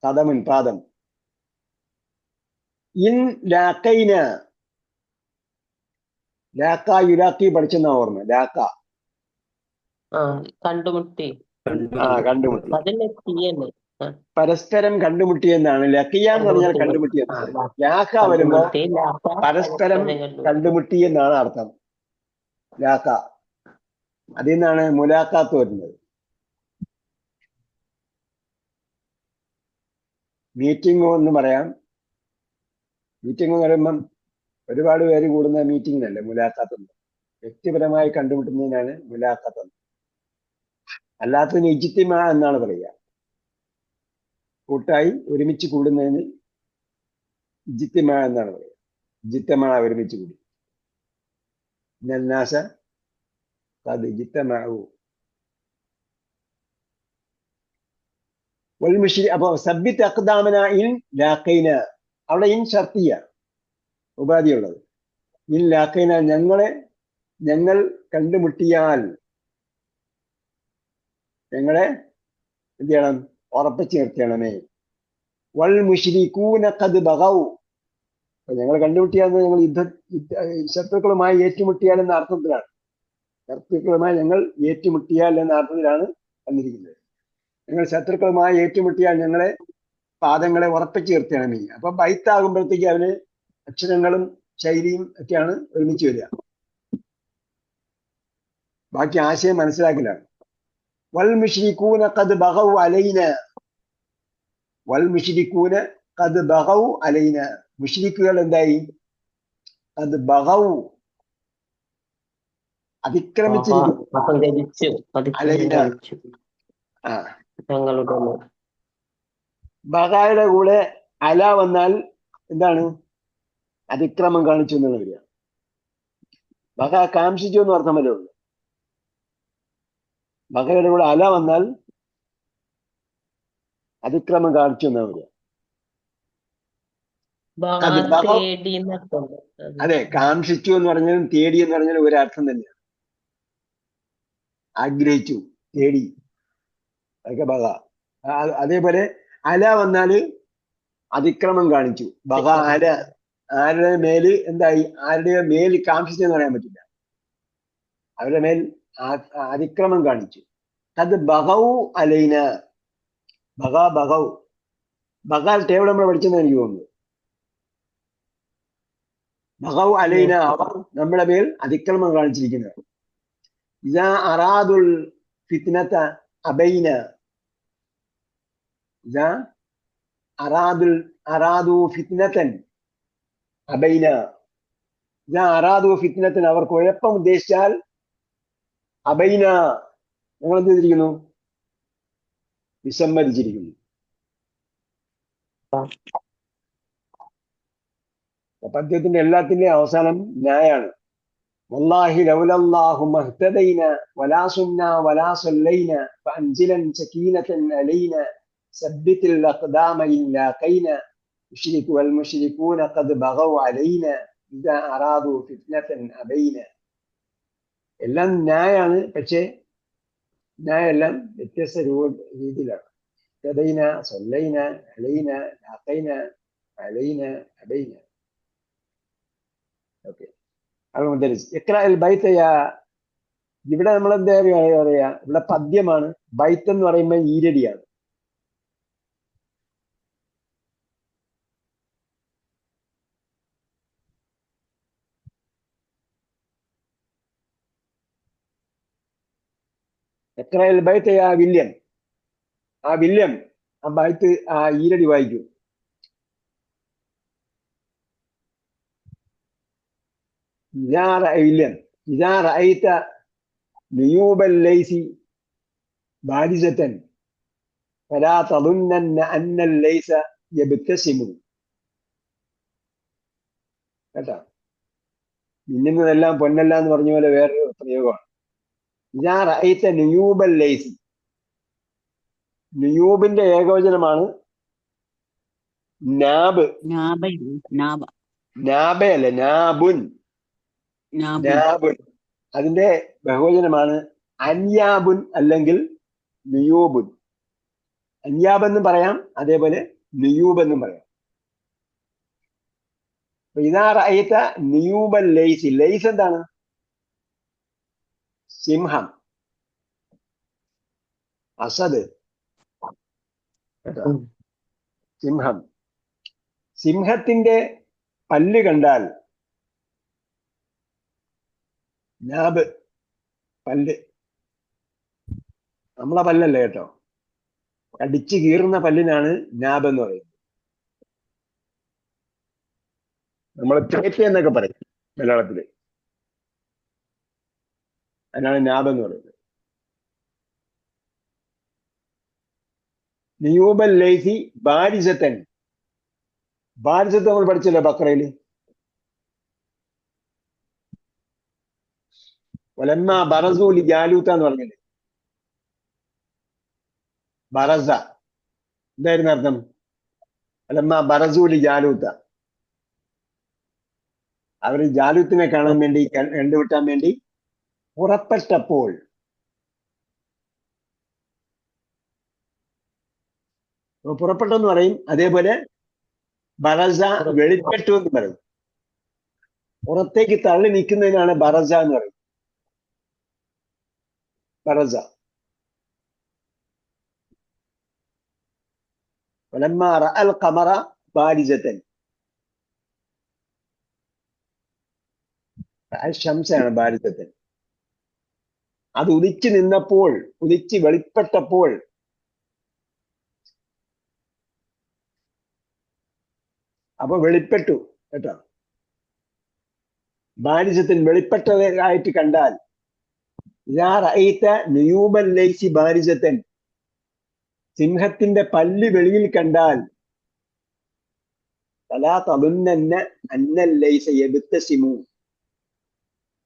കദമുൻ പാദം. ഇൻ ലാഖൈന, ലാക്ക യുലാക്കി പഠിച്ചെന്ന ഓർമ്മ. ലാക്ക കണ്ടുമുട്ടി. കണ്ടുമുട്ടി. പരസ്പരം കണ്ടുമുട്ടിയെന്നാണ്. ലക്കിയ എന്ന് പറഞ്ഞാൽ കണ്ടുമുട്ടിയെന്നാണ്. ലാഖ വരുമ്പോ പരസ്പരം കണ്ടുമുട്ടി എന്നാണ് അർത്ഥം. ലാഖ, അതിൽ നിന്നാണ് മുലാഖാത്ത് വരുന്നത്. മീറ്റിംഗ് എന്ന് പറയാം. മീറ്റിംഗ് എന്ന് പറയുമ്പം ഒരുപാട് പേര് കൂടുന്ന മീറ്റിംഗിനല്ലേ മുലാഖാത്ത് എന്ന്. വ്യക്തിപരമായി കണ്ടുമുട്ടുന്നതിനാണ് മുലാഖാത്ത് എന്ന്. അല്ലാത്തതിന് ഇജ്തിമാ എന്നാണ് പറയുക. കൂട്ടായി ഒരുമിച്ച് കൂടുന്നതിന് ഇജ്തിമാ എന്നാണ് പറയുക. ഇജ്തിമാ ഒരുമിച്ച് കൂടി. ഇന്നന്നാസ ഖദ് ഇജ്തമഉ വൽ മുശ്രി. അപ്പൊ സബ്ബിത്ത് അഖ്ദാമന ഇൻ ലാഖൈന, അവിടെ ഇൻ ഷർത്തിയ ഉപാധിയുള്ളത്. ഇൻ ലാഖൈന, ഞങ്ങൾ കണ്ടുമുട്ടിയാൽ ഞങ്ങളെ എന്ത് ചെയ്യണം? ഉറപ്പിച്ച് നിർത്തണമേ. വൽ മുശ്രികൂന ഖദ് ബഗൗ, ഞങ്ങൾ കണ്ടുമുട്ടിയാൽ ഞങ്ങൾ ശത്രുക്കളുമായി ഏറ്റുമുട്ടിയാൽ എന്ന അർത്ഥത്തിലാണ്. ശത്രുക്കളുമായി ഞങ്ങൾ ഏറ്റുമുട്ടിയാൽ എന്ന അർത്ഥത്തിലാണ് വന്നിരിക്കുന്നത്. ഞങ്ങൾ ശത്രുക്കളുമായി ഏറ്റുമുട്ടിയാൽ ഞങ്ങളെ പാദങ്ങളെ ഉറപ്പിച്ച് നിർത്തണമേ. അപ്പൊ ബൈത്താകുമ്പോഴത്തേക്ക് അവന് അക്ഷരങ്ങളും ശൈലിയും ഒക്കെയാണ് ഒരുമിച്ച് വരിക. ബാക്കി ആശയം മനസ്സിലാക്കലാണ്. വൽ മുശ്രികൂന ഖദ് ബഗൗ അലൈന, വൽ മുശ്രികൂന ഖദ് ബഗൗ അലൈന, മുശ്രിക്കുകൾ എന്തായി? ഖദ് ബഗൗ, അതിക്രമിച്ചിരിക്കുന്നു. അലൈന, ബഗയുടെ കൂടെ അല വന്നാൽ എന്താണ്? അതിക്രമം കാണിച്ചു എന്നുള്ള വരിക. ബഗ കാംക്ഷിച്ചു എന്ന് അർത്ഥമല്ലേ ഉള്ളൂ. ബഗയുടെ കൂടെ അല വന്നാൽ അതിക്രമം കാണിച്ചു എന്നാണ് വരിക. അതെ, കാംക്ഷിച്ചു എന്ന് പറഞ്ഞാലും തേടി എന്ന് പറഞ്ഞാലും ഒരർത്ഥം തന്നെയാണ്. ആഗ്രഹിച്ചു, തേടി, അതൊക്കെ ബഗ. അതേപോലെ അല വന്നാല് അതിക്രമം കാണിച്ചു. ബഗ അല, ആരുടെ മേല് എന്തായി? ആരുടെ മേല് കാംക്ഷിച്ചെന്ന് പറയാൻ പറ്റില്ല. അവരുടെ മേൽ അതിക്രമം കാണിച്ചു. അത് ബഗൗ അലൈന, ബഗ ബഗൗ. ബഗാൽ ടേബിൾ നമ്മൾ പഠിച്ചെന്ന് എനിക്ക് തോന്നുന്നു. ബഗൗ അലൈന, അവർ നമ്മുടെ മേൽ അതിക്രമം കാണിച്ചിരിക്കുന്നത്. ഇദാ അറാദുൽ ഫിത്നത അബൈന, ഇദാ അറാദു ഫിത്നതൻ അബൈന, ഇദാ അറാദു ഫിത്നതൻ, അവർ കുഴപ്പം ഉദ്ദേശിച്ചാൽ അബൈന, ഞങ്ങൾ എന്ത് ചെയ്തിരിക്കുന്നു? വിസമ്മതിച്ചിരിക്കുന്നു. പദ്യത്തിന്റെ എല്ലാത്തിന്റെയും അവസാനം ന്യായാണ്. വല്ലാഹി ലൗലല്ലാഹു മഹ്തദൈന വലാ സുന്ന വലാ സല്ലൈന ഫഅൻസിലൻ സകീനതൻ അലൈന സബ്ബിത്തിൽ അഖ്ദാമ ഇൻ ലാഖൈന മുശ്രികു വൽ മുശ്രികൂന ഖദ് ബഗൗ അലൈന ഇദാ അറാദു ഫിത്നതൻ അബൈന. എല്ലാം ന്യായാണ്. പക്ഷേ ന്യായെല്ലാം വ്യത്യസ്ത രീതിയിലാണ്. ഹ്തദൈന, സല്ലൈന, അലൈന, ലാഖൈന, അലൈന, അബൈന. ഓക്കെ, ഇവിടെ നമ്മൾ എന്താ പറയാ? ഇവിടെ പദ്യമാണ്. ബൈത്ത് എന്ന് പറയുമ്പോൾ ഈരടിയാണ്. എക്രൽ ബൈത്ത് ആ വില്യം, ആ വില്യം ആ ബൈത്ത് ആ ഈരടി വായിക്കൂ. വില്യം, ഇദാ റഅയ്ത നിയൂബൽ ലൈസി ബാരിസതൻ ഫലാ തظنن അന്ന ലൈസ യബ്തസിമു. കേട്ടോ? മിന്നുന്നതെല്ലാം പൊന്നല്ല എന്ന് പറഞ്ഞ പോലെ വേറൊരു പ്രയോഗമാണ്. ഇദാ റഅയ്ത നിയൂബൽ ലൈസി, നിയൂബിന്റെ ഏകവചനമാണ് നാബ്. നാബയല്ല, നാബുൻ. നാബുൻ അതിന്റെ ബഹുവചനമാണ് അൻയാബുൻ അല്ലെങ്കിൽ നിയൂബുൻ. അൻയാബ് എന്നും പറയാം, അതേപോലെ നിയൂബ് എന്നും പറയാം. ഇദാ റഅയ്ത നിയൂബൽ ലൈസി, ലൈസ് എന്താണ്? സിംഹം, അസദ്. കേട്ടോ? സിംഹം. സിംഹത്തിന്റെ പല്ല് കണ്ടാൽ നാബ്, പല്ല്, നമ്മളെ പല്ലല്ലേ കേട്ടോ, കടിച്ചു കീറുന്ന പല്ലിനാണ് നാബ് എന്ന് പറയുന്നത്. നമ്മൾ തേറ്റ എന്നൊക്കെ പറയും മലയാളത്തില്, അതിനാണ് നാബ് എന്ന് പറയുന്നത്. നിയൂബൽ ലൈസി ബാരിസത്തൻ. ബാരിസത്ത് നമ്മൾ പഠിച്ചല്ലോ ബക്രയില്. വലമ്മ ബറസൂലി ജാലൂത്ത എന്ന് പറഞ്ഞില്ലേ? ബറസ എന്തായിരുന്നു അർത്ഥം? വലമ്മ ബറസൂലി ജാലൂത്ത. അവര് ജാലൂത്തിനെ കാണാൻ വേണ്ടി, കണ്ടുവിട്ടാൻ വേണ്ടി പുറപ്പെട്ടപ്പോൾ. പുറപ്പെട്ടെന്ന് പറയും. അതേപോലെ ബറസ, വെളിപ്പെട്ടു എന്ന് പറയും. പുറത്തേക്ക് തള്ളി നിൽക്കുന്നതിനാണ് ബറസ എന്ന് പറയും. ബറസ. വലമ്മ റഅൽ ഖമറ ബാരിസത്തൻ. ശംസാണ് ബാരിസത്തൻ. അത് ഉദിച്ചു നിന്നപ്പോൾ, ഉദിച്ച് വെളിപ്പെട്ടപ്പോൾ. അപ്പൊ വെളിപ്പെട്ടു കേട്ടോ. ബാരിസത്തൻ വെളിപ്പെട്ടതായിട്ട് കണ്ടാൽ, ഇദാ റഅയ്ത നുയൂബൽ ലൈസി ബാരിസത്തൻ, സിംഹത്തിന്റെ പല്ല് വെളിയിൽ കണ്ടാൽ, ഫലാ തദുന്നന്ന അന്നൽ ലൈസ യബ്തസിമു.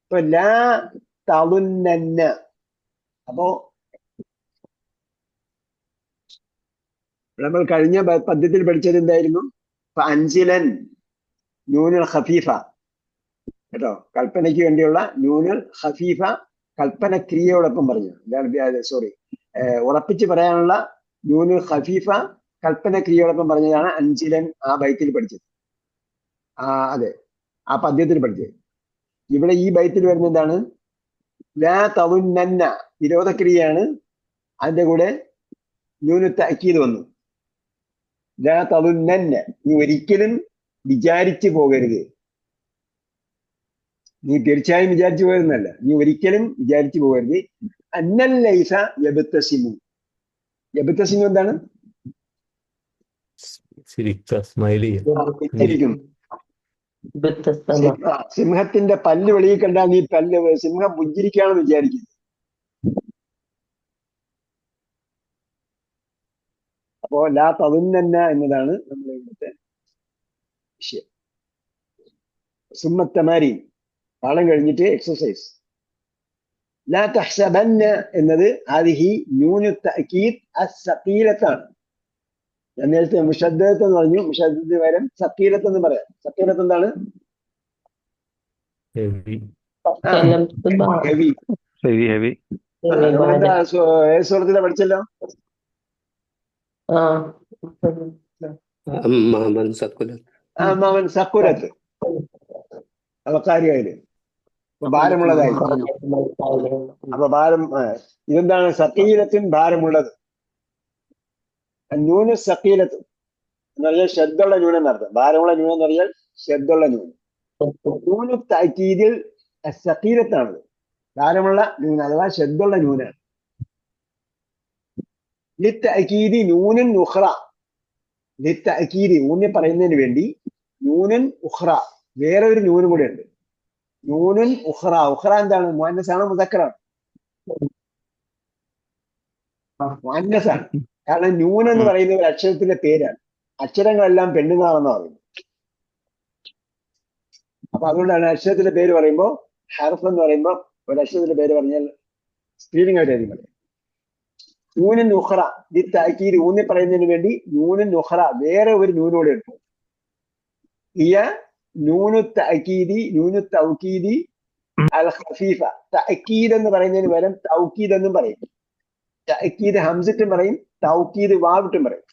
ഇപ്പൊ ലാ തദുന്നന്ന, അപ്പോ നമ്മൾ കഴിഞ്ഞ പദ്യത്തിൽ പഠിച്ചത് എന്തായിരുന്നു? അൻസിലൻ നൂനുൽ ഖഫീഫ കേട്ടോ, കൽപ്പനയ്ക്ക് വേണ്ടിയുള്ള നൂനുൽ ഖഫീഫ കൽപ്പന ക്രിയയോടൊപ്പം പറഞ്ഞു. സോറി, ഉറപ്പിച്ച് പറയാനുള്ള നൂനുൽ ഖഫീഫ കൽപ്പന ക്രിയയോടൊപ്പം പറഞ്ഞതാണ് അൻസിലൻ ആ ബൈത്തിൽ പഠിച്ചത്. അതെ, ആ പദ്യത്തിൽ പഠിച്ചത്. ഇവിടെ ഈ ബൈത്തിൽ വരുന്ന എന്താണ്? ലാ തദുന്നന്ന, വിരോധക്രിയയാണ്. അതിന്റെ കൂടെ നൂനു തഅക്കീദ് വന്നു. ലാ തദുന്നന്ന, നീ ഒരിക്കലും വിചാരിച്ചു പോകരുത്. നീ തീർച്ചയായും വിചാരിച്ചു പോകരുന്നല്ല, നീ ഒരിക്കലും വിചാരിച്ചു പോകരുത്. അന്നൽ ലൈസ യബ്തസിമു. യബ്തസിമു എന്താണ്? സ്മൈൽ ചിരിക്കുന്നു. സിംഹത്തിന്റെ പല്ല് വെളിയിൽ കണ്ടാൽ നീ സിംഹം പുഞ്ചിരിക്കാണെന്ന് വിചാരിക്കുന്നു. അപ്പോ ലാ തദുന്നന്ന എന്നതാണ് നമ്മുടെ ഇവിടുത്തെ വിഷയം. സുമ്മത്തമാരി, പാഠം കഴിഞ്ഞിട്ട് എക്സസൈസ്. ലാ തഹ്സബന്ന എന്നത് ഹാദിഹി നൂനു തഅക്കീദ് അസ്സഖീലത്താണ്. ഞാൻ നേരത്തെ മുഷദ്ദത്ത് എന്ന് പറഞ്ഞു. മുഷദ്ദത്തിന് പകരം സഖീലത്ത് എന്ന് പറയാം. സഖീലത്ത് എന്താണ്? ഹെവി. ഹെവി. Heavy heavy. നമ്മളെന്താ ഏത് സൂറത്തിലാ പഠിച്ചല്ലോ? അമ്മാമൻ സഖുലത്ത്. അമ്മാമൻ സഖുലത്ത്. അവക്കാരിയായാലും ഭാരമുള്ളതായിരുന്നു. അപ്പൊ ഭാരം, ഇതെന്താണ്? സഖീലത്തും ഭാരമുള്ളത്. നൂന് സഖീലത്ത് എന്ന് പറഞ്ഞാൽ ശ്രദ്ധയുള്ള ന്യൂനം എന്നർത്ഥം. ഭാരമുള്ള ന്യൂനം എന്ന് പറഞ്ഞാൽ ശ്രദ്ധയുള്ള ന്യൂനം. നൂനു തഅക്കീദിൽ സഖീലത്താണത്, ഭാരമുള്ള ന്യൂനം അഥവാ ശ്രദ്ധയുള്ള ന്യൂനാണ്. ലിത്തഅക്കീദി നൂനുൻ ഉഖ്റ. ലിത്തഅക്കീദി, ഊന്നി പറയുന്നതിന് വേണ്ടി നൂനുൻ ഉഖ്റ, വേറെ ഒരു നൂനും കൂടെ ഉണ്ട്. നൂനുൻ ഉഖ്റ. ഉഖ്റ എന്താണ്? മുഅന്നസാണോ മുദക്കറാണ്? മുഅന്നസാണ്. കാരണം നൂൻ എന്ന് പറയുന്ന ഒരു അക്ഷരത്തിന്റെ പേരാണ്. അക്ഷരങ്ങളെല്ലാം പെണ്ണുങ്ങളാണെന്ന് പറയുന്നത്. അപ്പൊ അതുകൊണ്ടാണ് അക്ഷരത്തിന്റെ പേര് പറയുമ്പോൾ, ഹർഫ് എന്ന് പറയുമ്പോൾ ഒരു അക്ഷരത്തിന്റെ പേര് പറഞ്ഞാൽ സ്പീഡിംഗ് ആയിട്ടായിരിക്കും പറയാം. നൂനുൻ ഉഖ്റ ലിത്തഅക്കീദ്, ഊന്നി പറയുന്നതിന് വേണ്ടി നൂനുൻ ഉഖ്റ, വേറെ ഒരു നൂനോടെ എടുക്കും. ഹിയ നൂനു തഅക്കീദി, നൂനു തൗക്കീദി അൽ ഖഫീഫ. തഅക്കീദ് എന്ന് പറയുന്നതിന് പകരം തൗക്കീദ് എന്നും പറയും. തഅക്കീദ് ഹംസറ്റും പറയും, തൗക്കീദ് വാവിട്ടും പറയും.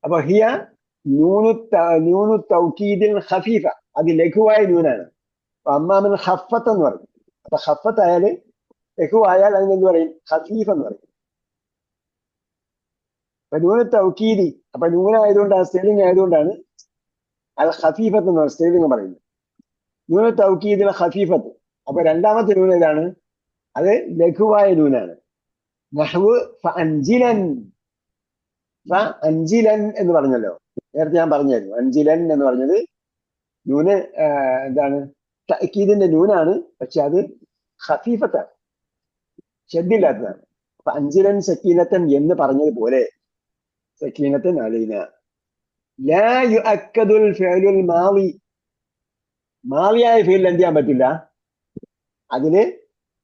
അപ്പൊ ഹിയ നൂനു തൗക്കീദിൽ ഖഫീഫ, അത് ലഘുവായ നൂനാണ്. അമ്മാമൻ ഖഫത്ത് എന്ന് പറയും. അപ്പൊ ഖഫത്ത് ആയാല്, ലഘുവായാൽ അതിനെന്ത് പറയും? ഖഫീഫ് എന്ന് പറയും. അപ്പൊ നൂന് തൗക്കീദി, അപ്പൊ നൂനായതുകൊണ്ട് സ്റ്റേലിംഗ് ആയതുകൊണ്ടാണ് അൽ ഖഫീഫത്ത് എന്ന് പറയുന്നത്, സ്റ്റേലിംഗ് പറയുന്നത്. നൂന് തൗക്കീദിൽ ഖഫീഫത്ത്. അപ്പൊ രണ്ടാമത്തെ നൂൻ ഏതാണ്? അത് ലഘുവായ നൂനാണ്. നഹ്വ് ഫഅൻജിലൻ, ഫഅൻജിലൻ എന്ന് പറഞ്ഞല്ലോ, നേരത്തെ ഞാൻ പറഞ്ഞായിരുന്നു. അൻജിലൻ എന്ന് പറഞ്ഞത് നൂന് എന്താണ്, തഅക്കീദിന്റെ നൂനാണ്, പക്ഷെ അത് ഖഫീഫത്താണ്, ഷദ്ദില്ലാത്തതാണ്. അപ്പൊ അൻജിലൻ സക്കീനത്തൻ എന്ന് പറഞ്ഞതുപോലെ സക്കീനത്തൻ അലൈന. ലാ യുഅക്കദുൽ ഫിഅലുൽ മാളി, മാളിയായ ഫീൽഡ് എന്ത് ചെയ്യാൻ പറ്റില്ല, അതിന്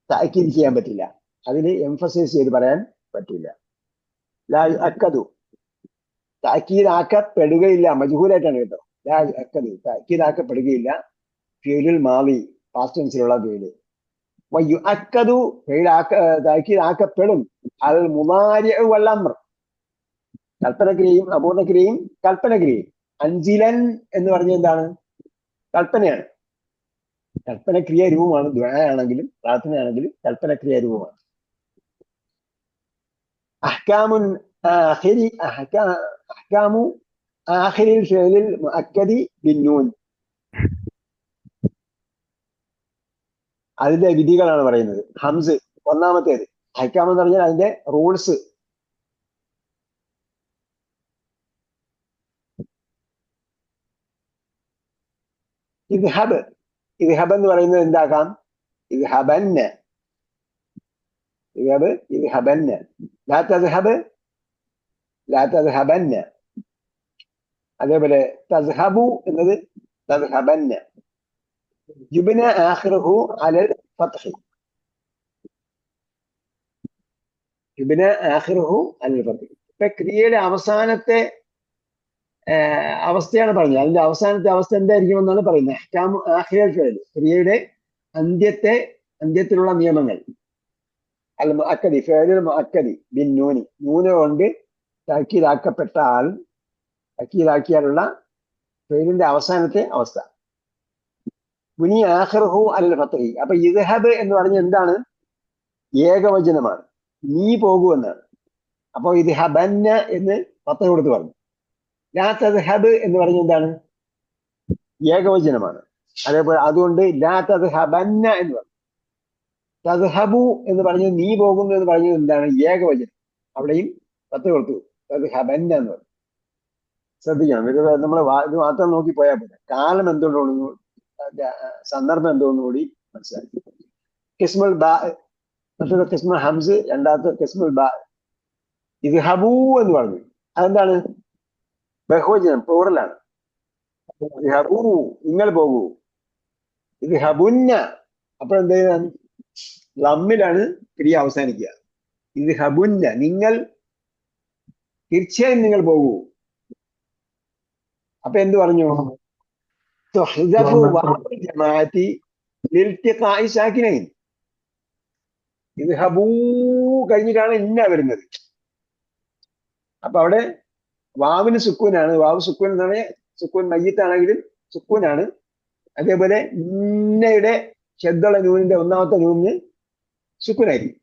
തഅക്കീദ് ചെയ്യാൻ പറ്റില്ല, അതിന് എംഫസൈസ് ചെയ്ത് പറയാൻ പറ്റില്ല. ലാ യുഅക്കദു, താക്കീതാക്കപ്പെടുകയില്ല, മജ്ഹൂലായിട്ടാണ് കേട്ടോ. ലാ യുഅക്കദു, താക്കീതാക്കപ്പെടുകയില്ല ഫിഅലുൽ മാളി, പാസ്റ്റ് ടെൻസിലുള്ള ഫീൽഡ്. വയുഅക്കദു, താക്കീതാക്കപ്പെടും അൽ മുളാരിഉ വൽ അംർ, കൽപ്പനക്രിയയും അപൂർണക്രിയയും കൽപ്പനക്രിയയും. അൻജിലൻ എന്ന് പറഞ്ഞ എന്താണ്, കൽപ്പനയാണ്, കൽപ്പനക്രിയ രൂപമാണ്. ദുആയാണെങ്കിലും പ്രാർത്ഥനയാണെങ്കിലും കൽപ്പനക്രിയ രൂപമാണ്. അഹ്കാമുൻ ആഖിരി, അഹ്കാമു ആഖിരിൽ ഫിഅലിൽ മുഅക്കദി ബിന്നൂൻ, അതിന്റെ വിധികളാണ് പറയുന്നത്. ഹംസ് ഒന്നാമത്തേത്. അഹ്കാം എന്ന് പറഞ്ഞാൽ അതിന്റെ റൂൾസ്. ഇദ്ഹബ്, ഇദ്ഹബ് എന്ന് പറയുന്നത് എന്താക്കാം, ഇദ്ഹബന്ന, ഇദ്ഹബ് ഇദ്ഹബന്ന. ലാ തദ്ഹബ് ലാ തദ്ഹബന്ന. അതേപോലെ തദ്ഹബു എന്നത് തദ്ഹബന്ന. യുബ്ന ആഖിറുഹു അലൽ ഫത്ഹി, യുബ്ന ആഖിറുഹു അലൽ ഫത്ഹി. ഇപ്പൊ ക്രിയയുടെ അവസാനത്തെ അവസ്ഥയാണ് പറഞ്ഞത്. അതിന്റെ അവസാനത്തെ അവസ്ഥ എന്തായിരിക്കുമെന്നാണ് പറയുന്നത്. അഹ്കാമു ആഖിറൽ ഫിഅൽ, ക്രിയയുടെ അന്ത്യത്തിലുള്ള നിയമങ്ങൾ. അൽ മുഅക്കദി, ഫിഅലുൽ മുഅക്കദി ബിന്നൂനി, നൂന കൊണ്ട് താക്കീതാക്കപ്പെട്ടാൽ, താക്കീതാക്കിയാലുള്ള ഫിഅലിന്റെ അവസാനത്തെ അവസ്ഥ. ബുനി ആഖിറുഹു അലൽ ഫത്ഹി. അപ്പൊ ഇദ്ഹബ് എന്ന് പറഞ്ഞ എന്താണ്, ഏകവചനമാണ്, നീ പോകൂ എന്നാണ്. അപ്പൊ ഇദ്ഹബന്ന എന്ന് ഫത്ഹ കൊടുത്ത് പറഞ്ഞു. ലാ തദ്ഹബ് എന്ന് പറഞ്ഞ എന്താണ്, ഏകവചനമാണ്. അതേപോലെ അതുകൊണ്ട് ലാ തദ്ഹബന്ന എന്ന് പറഞ്ഞു. തദ്ഹബു എന്ന് പറഞ്ഞത് നീ പോകുന്നു എന്ന് പറഞ്ഞത് എന്താണ്, ഏകവചനം. അവിടെയും ഫത്ഹ കൊടുത്തു, തദ്ഹബന്ന എന്ന് പറഞ്ഞു. ശ്രദ്ധിക്കണം, ഇത് നമ്മൾ ഇത് മാത്രം നോക്കി പോയാൽ പോലെ. കാലം എന്തുകൊണ്ടു, സന്ദർഭം എന്തോന്നു കൂടി മനസ്സിലാക്കി. കിസ്മുൽ ബാ, മറ്റൊരു കിസ്മുൽ ഹംസ്, രണ്ടാമത്തെ കിസ്മുൽ ബാ. ഇദ്ഹബൂ എന്ന് പറഞ്ഞു, അതെന്താണ്, ബഹുവചനം, പ്ലൂറലാണ്. ഇദ്ഹബൂ, നിങ്ങൾ പോകൂ. ഇദ്ഹബുന്ന, അപ്പോൾ എന്ത് ചെയ്യുന്നത്, ലമ്മിലാണ് ക്രിയ അവസാനിക്കുക. ഇദ്ഹബുന്ന, നിങ്ങൾ, തീർച്ചയായും നിങ്ങൾ പോകൂ. അപ്പൊ എന്ത് പറഞ്ഞു, തുഹ്ദഫു വാവുൽ ജമാഅത്തി ലിൽതിഖാഇ സാകിനൈൻ. ഇദ്ഹബൂ കഴിഞ്ഞിട്ടാണ് ഇന്ന വരുന്നത്. അപ്പൊ അവിടെ വാവിന് സുക്കൂനാണ്. വാവ് സുക്കൂൻ എന്നാണ്, സുക്കൂൻ മയ്യിത്താണെങ്കിലും സുക്കൂനാണ്. അതേപോലെ ഇന്നയുടെ ശബ്ദമുള്ള നൂനിന്റെ ഒന്നാമത്തെ നൂനിന് സുക്കൂനായിരിക്കും.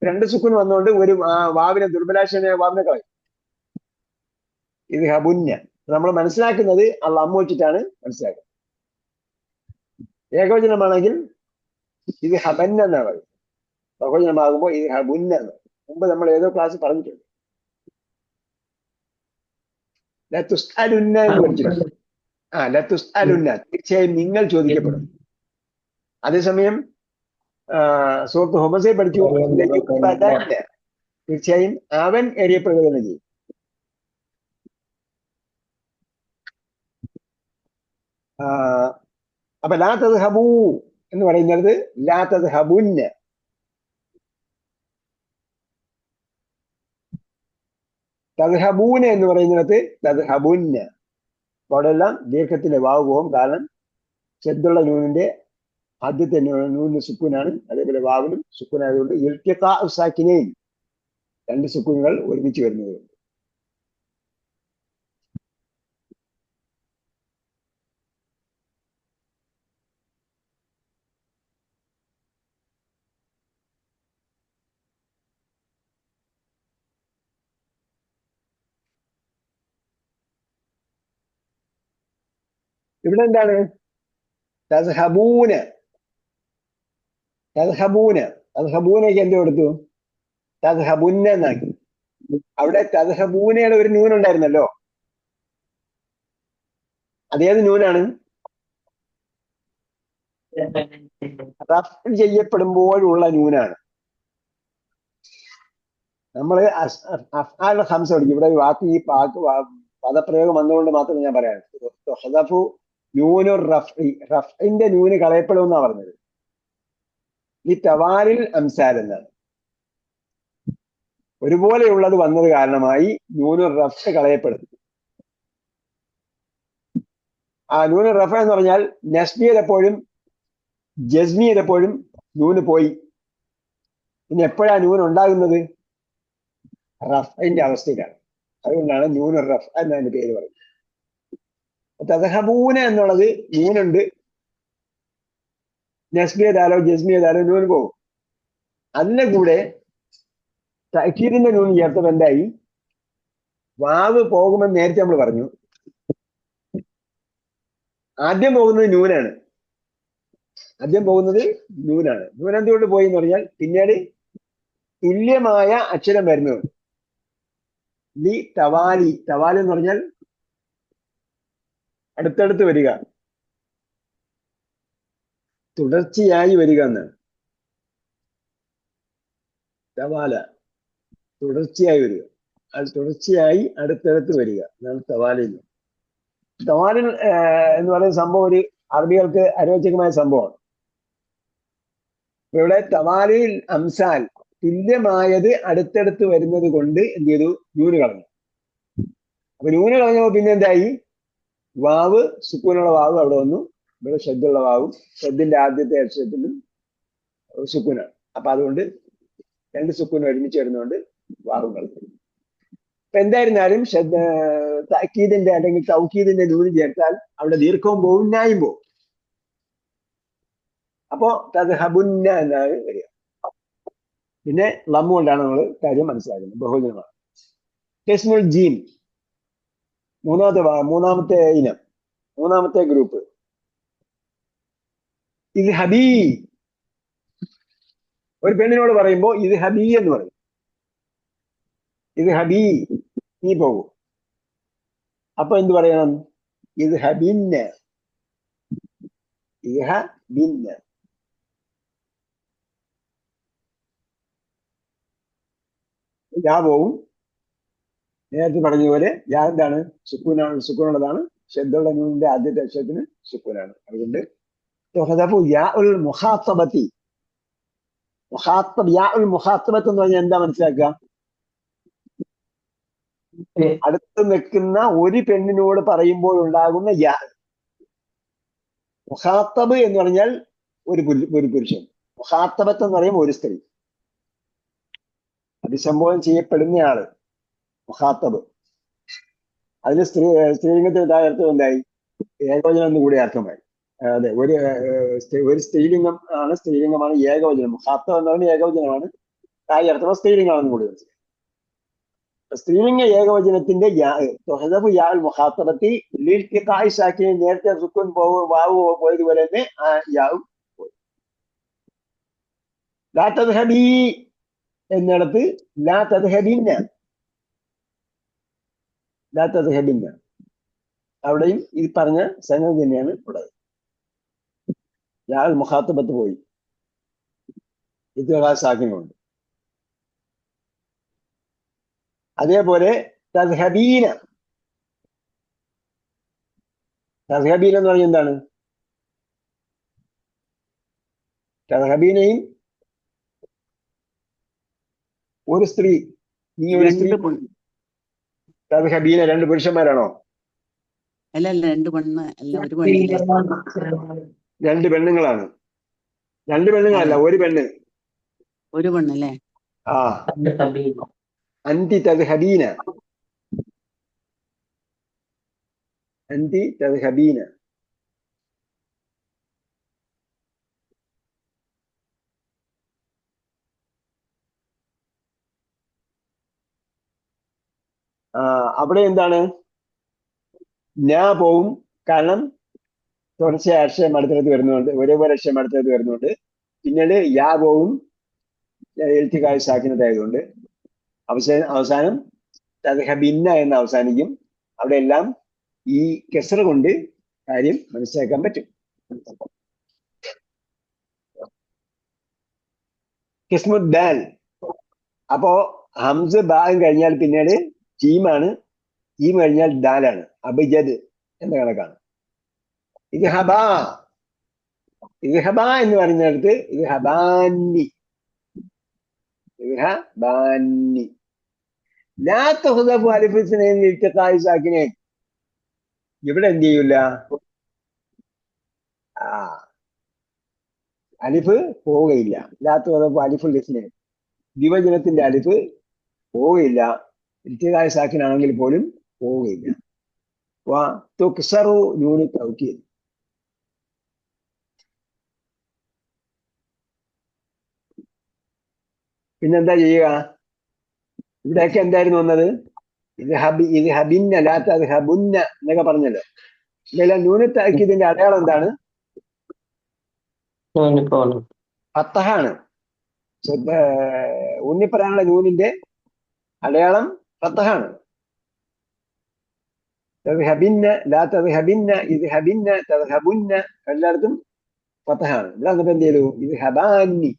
രണ്ട് സുക്കൂൻ വന്നുകൊണ്ട് ഒരു വാവിനെ, ദുർബലാശന വാവിനെ കളയും. ഇത് ഹബുന്ന നമ്മൾ മനസ്സിലാക്കുന്നത് അള്ള അമ്മ വെച്ചിട്ടാണ് മനസ്സിലാക്കുന്നത്. ഏകവചനമാണെങ്കിൽ ഇത് ഹബന്ന എന്നാണ് പറയുന്നത്. ബഹുവചനമാകുമ്പോൾ ഇത് ഹബുന്ന എന്ന്. മുമ്പ് നമ്മൾ ഏതോ ക്ലാസ് പറഞ്ഞിട്ടുണ്ട്. ലതുസ്അലുന്ന എന്ന് പഠിച്ചിട്ടുണ്ട്. ലതുസ്അലുന്ന, തീർച്ചയായും നിങ്ങൾ ചോദിക്കപ്പെടും. അതേസമയം സൂറത്ത് ഹുമസയെ പഠിച്ചു, തീർച്ചയായും അവൻ എറിയപ്പെടുക തന്നെ ചെയ്യും. അപ്പൊ ലാ തദ്ഹബൂ എന്ന് പറയുന്നത് ലാ തദ്ഹബുന്ന. തദ്ഹബൂന എന്ന് പറയുന്നത് തദ്ഹബുന്ന. അവിടെല്ലാം ദീർഘത്തിന്റെ വാവ് പോകും. കാരണം ശബ്ദുള്ള നൂനിന്റെ ആദ്യത്തെ നൂനിന് സുക്കൂനാണ്. അതേപോലെ വാവിനും സുക്കൂനായതുകൊണ്ട് ഇൽതിഖാഉ സാകിനൈൻ, രണ്ട് സുക്കൂനുകൾ ഒരുമിച്ച് വരുന്നത്. ഇവിടെ എന്താണ്? തസ്ഹബൂന. തസ്ഹബൂന. തസ്ഹബൂനയ്ക്ക് എന്ത് കൊടുത്തു? തസ്ഹബുന്ന എന്നാക്കി. അവിടെ തസ്ഹബൂനയുടെ ഒരു നൂൻ ഉണ്ടായിരുന്നല്ലോ. അതേത് നൂനാണ്? റഫ് ചെയ്യപ്പെടുമ്പോഴുള്ള നൂനാണ്. നമ്മള് അഫ്ആൽ ഹംസ പഠിക്കും. ഇവിടെ വാക്ക് ഈ പദപ്രയോഗം വന്നുകൊണ്ട് മാത്രം ഞാൻ പറയാം. നൂനു റഫിന്റെ നൂന് കളയപ്പെടുമെന്നാണ് പറഞ്ഞത്. ഈ തവാലിൽ അംസാൽ എന്നാണ്. ഒരുപോലെയുള്ളത് വന്നത് കാരണമായി നൂനു റഫ് കളയപ്പെടും. ആ നൂനു റഫ എന്ന് പറഞ്ഞാൽ നസ്ബിയതെപ്പോഴും ജസ്മിയതെപ്പോഴും നൂന് പോയി. പിന്നെ എപ്പോഴാണ് നൂൻ ഉണ്ടാകുന്നത്? റഫിന്റെ അവസ്ഥയിലാണ്. അതുകൊണ്ടാണ് നൂനു റഫ് എന്നതിന്റെ പേര് പറയുന്നത്. തദ്ഹബൂന എന്നുള്ളത് നൂനുണ്ട്, നസ്ബിയതാലോ ജസ്മിയതാലോ നൂന് പോകും. അതിന്റെ കൂടെ തഅക്കീദിന്റെ നൂന് ചേർത്തപ്പോൾ എന്തായി? വാവ് പോകുമെന്ന് നേരത്തെ നമ്മൾ പറഞ്ഞു. ആദ്യം പോകുന്നത് നൂനാണ്. നൂൻ എന്തുകൊണ്ട് പോയി എന്ന് പറഞ്ഞാൽ പിന്നീട് തുല്യമായ അക്ഷരം വരുന്നത്. ലി തവാലി. തവാലി എന്ന് പറഞ്ഞാൽ അടുത്തടുത്ത് വരിക, തുടർച്ചയായി വരിക എന്നാണ്. തവാല തുടർച്ചയായി വരിക, അത് തുടർച്ചയായി അടുത്തടുത്ത് വരിക എന്നാണ് തവാലിൽ. തവാലിൽ എന്ന് പറയുന്ന സംഭവം ഒരു അറബികൾക്ക് അരോചകമായ സംഭവമാണ്. ഇവിടെ തവാലിൽ അംസാൽ തുല്യമായത് അടുത്തടുത്ത് വരുന്നത് കൊണ്ട് എന്ത് ചെയ്തു? നൂന് കളഞ്ഞു. അപ്പൊ നൂന് കളഞ്ഞപ്പോ പിന്നെ എന്തായി? വാവ്, സുക്കൂനുള്ള വാവ് അവിടെ വന്നു. ഇവിടെ ഷദ്ദുള്ള വാവും, ഷദ്ദിന്റെ ആദ്യത്തെ അക്ഷരത്തിലും സുക്കൂനാണ്. അപ്പൊ അതുകൊണ്ട് രണ്ട് സുക്കൂൻ ഒരുമിച്ച് വരുന്നതുകൊണ്ട് വാവും കളഞ്ഞു. അപ്പൊ എന്തായിരുന്നാലും തഅക്കീദിന്റെ അല്ലെങ്കിൽ തൗക്കീദിന്റെ നൂന് ചേർത്താൽ അവിടെ ദീർഘവും പോവും, ന്യായും പോവും. അപ്പോ തദ്ഹബുന്ന എന്നാണ് വരിക. പിന്നെ ലമ്മു കൊണ്ടാണ് നമ്മൾ കാര്യം മനസ്സിലാക്കുന്നത്. ബഹുജനമാണ്. ഖിസ്മുൽ ജീം, മൂന്നാമത്തെ ഇനം, മൂന്നാമത്തെ ഗ്രൂപ്പ്. ഇത് ഹബീ. ഒരു പെണ്ണിനോട് പറയുമ്പോ ഇത് ഹബീ എന്ന് പറയും. ഇത് ഹബീ, നീ പോകൂ. അപ്പൊ എന്ത് പറയണം? ഇത് ഹബിന്ന. ഇത് ഹബിന്ന. യാ പോവും. നേരത്തെ പറഞ്ഞതുപോലെ യാ എന്താണ്? സുക്കൂനാണ്, സുക്കൂനുള്ളതാണ്. ഷദ്ദുള്ള നൂനിന്റെ ആദ്യത്തെ അക്ഷരത്തിന് സുക്കൂനാണ്. അതുകൊണ്ട് യാ ഉൽ മുഖാത്തബത്തി. യാ ഉൽ മുഖാത്തബത്ത് എന്ന് പറഞ്ഞാൽ എന്താ മനസ്സിലാക്കുക? അടുത്ത് നിൽക്കുന്ന ഒരു പെണ്ണിനോട് പറയുമ്പോൾ ഉണ്ടാകുന്ന യാ. മുഖാത്തബ് എന്ന് പറഞ്ഞാൽ ഒരു പുരുഷൻ. മുഖാത്തബത്ത് എന്ന് പറയുമ്പോൾ ഒരു സ്ത്രീ. അഭിസംബോധന ചെയ്യപ്പെടുന്നയാള് മുഖാത്തബ്. അതിന് സ്ത്രീലിംഗത്തിന് അർത്ഥം എന്തായി? ഏകവചനം എന്ന് കൂടി അർത്ഥമായി. അതെ, ഒരു സ്ത്രീലിംഗം ആണ്. സ്ത്രീലിംഗമാണ് ഏകവചനം. മുഖാത്തബ് എന്ന് പറയുന്നത് ഏകവചനമാണ്. അർത്ഥം സ്ത്രീലിംഗമാണെന്ന് കൂടി മനസ്സിലായി. സ്ത്രീലിംഗ ഏകവചനത്തിന്റെ മുഖാത്തബത്തി നേരത്തെ സുക്കൂൻ വാവ് പോയതുപോലെ തന്നെ ആ യാവും പോയി. ലാ തദ്ഹബീ എന്നിടത്ത് ലാ തദ്ഹബിന്ന. ലാ തദ്ഹബിന്ന അവിടെയും ഈ പറഞ്ഞ സംഗതി തന്നെയാണ് ഉള്ളത്. യാ മുഖാത്തബത്ത് പോയി, സാക്കിനുണ്ട്. അതേപോലെ തദ്ഹബീന. തദ്ഹബീന എന്ന് പറഞ്ഞാൽ എന്താണ്? തദ്ഹബീനയും ഒരു സ്ത്രീ, നീ ഒരു സ്ത്രീ. തദ്ഹബീന രണ്ട് പുരുഷന്മാരാണോ? അല്ല രണ്ട് പെണ്ണ് അല്ല, ഒരു പെണ്ണില്ലേ? രണ്ട് പെണ്ണുങ്ങളാണ്. രണ്ട് പെണ്ണുങ്ങളല്ല, ഒരു പെണ്ണ്. ഒരു പെണ്ണല്ലേ? ആ, അന്തി തദ്ഹബീന. അന്തി തദ്ഹബീന. അവിടെ എന്താണ്? ഞാ പോവും. കാരണം തുടർച്ചയായ അക്ഷരം അടുത്തടുത്ത് വരുന്നുണ്ട്, ഒരേപോലെ അക്ഷരം അടുത്തടുത്ത് വരുന്നുണ്ട്. പിന്നീട് യാ പോവും, എഴുത്തുകാരി സാക്കിനതായതുകൊണ്ട് അവസാനം തദ്ഹബിന്ന എന്ന് അവസാനിക്കും. അവിടെ എല്ലാം ഈ കെസറ് കൊണ്ട് കാര്യം മനസ്സിലാക്കാൻ പറ്റും. കിസ്മുദ്ദാൽ, അപ്പോ ഹംസ് ബാൻ കഴിഞ്ഞാൽ പിന്നീട് ജീമാണ്, ജീം കഴിഞ്ഞാൽ ദാലാണ്. അബിജദ് എന്ന കണക്കാണ്. ഇത് ഹബാ, ഇത് ഹബാ എന്ന് പറയുന്നിടത്ത് ഇത് ഹബാന്നി, ഇത് ഹബാന്നി. ലാ തുഹ്ദഫു അലിഫു ഇസ്നൈൻ ലിൽതിഖാഇ സാക്കിനൈൻ. ഇവിടെ എന്ത് ചെയ്യൂല, അലിഫ് പോവുകയില്ല. ലാ തുഹ്ദഫു അലിഫുൽ ഇസ്നൈൻ, വിഭജനത്തിന്റെ അലിഫ് പോവുകയില്ല. ഇൽതിഖാഇ സാക്കിനാണെങ്കിൽ പോലും പോവുകയില്ല. വ തുക്സറു നൂനു തൗക്കീദ്. പിന്നെന്താ ചെയ്യുക? ഇവിടെയൊക്കെ എന്തായിരുന്നു വന്നത്? ഇത് ഹബിന്ന ലാത്ത ഹബുന്ന എന്നൊക്കെ പറഞ്ഞല്ലോ. ഇതെല്ലാം നൂനു തൗക്കീദിന്റെ അടയാളം എന്താണ്? യൂണിഫോം. ഫത്തഹാണ്. ഊന്നിപ്പറയാനുള്ള നൂനിന്റെ അടയാളം ഫത്തഹാണ്. തദ്ഹബിന്ന ലാ തദ്ഹബിന്ന ഇത് ഹബിന്ന തദ്ഹബുന്ന എല്ലായിടത്തും ഫത്തഹാണ്. ഇവിടെ വന്നപ്പോ എന്ത് ചെയ്തു? ഇത് ഹബാന്നി,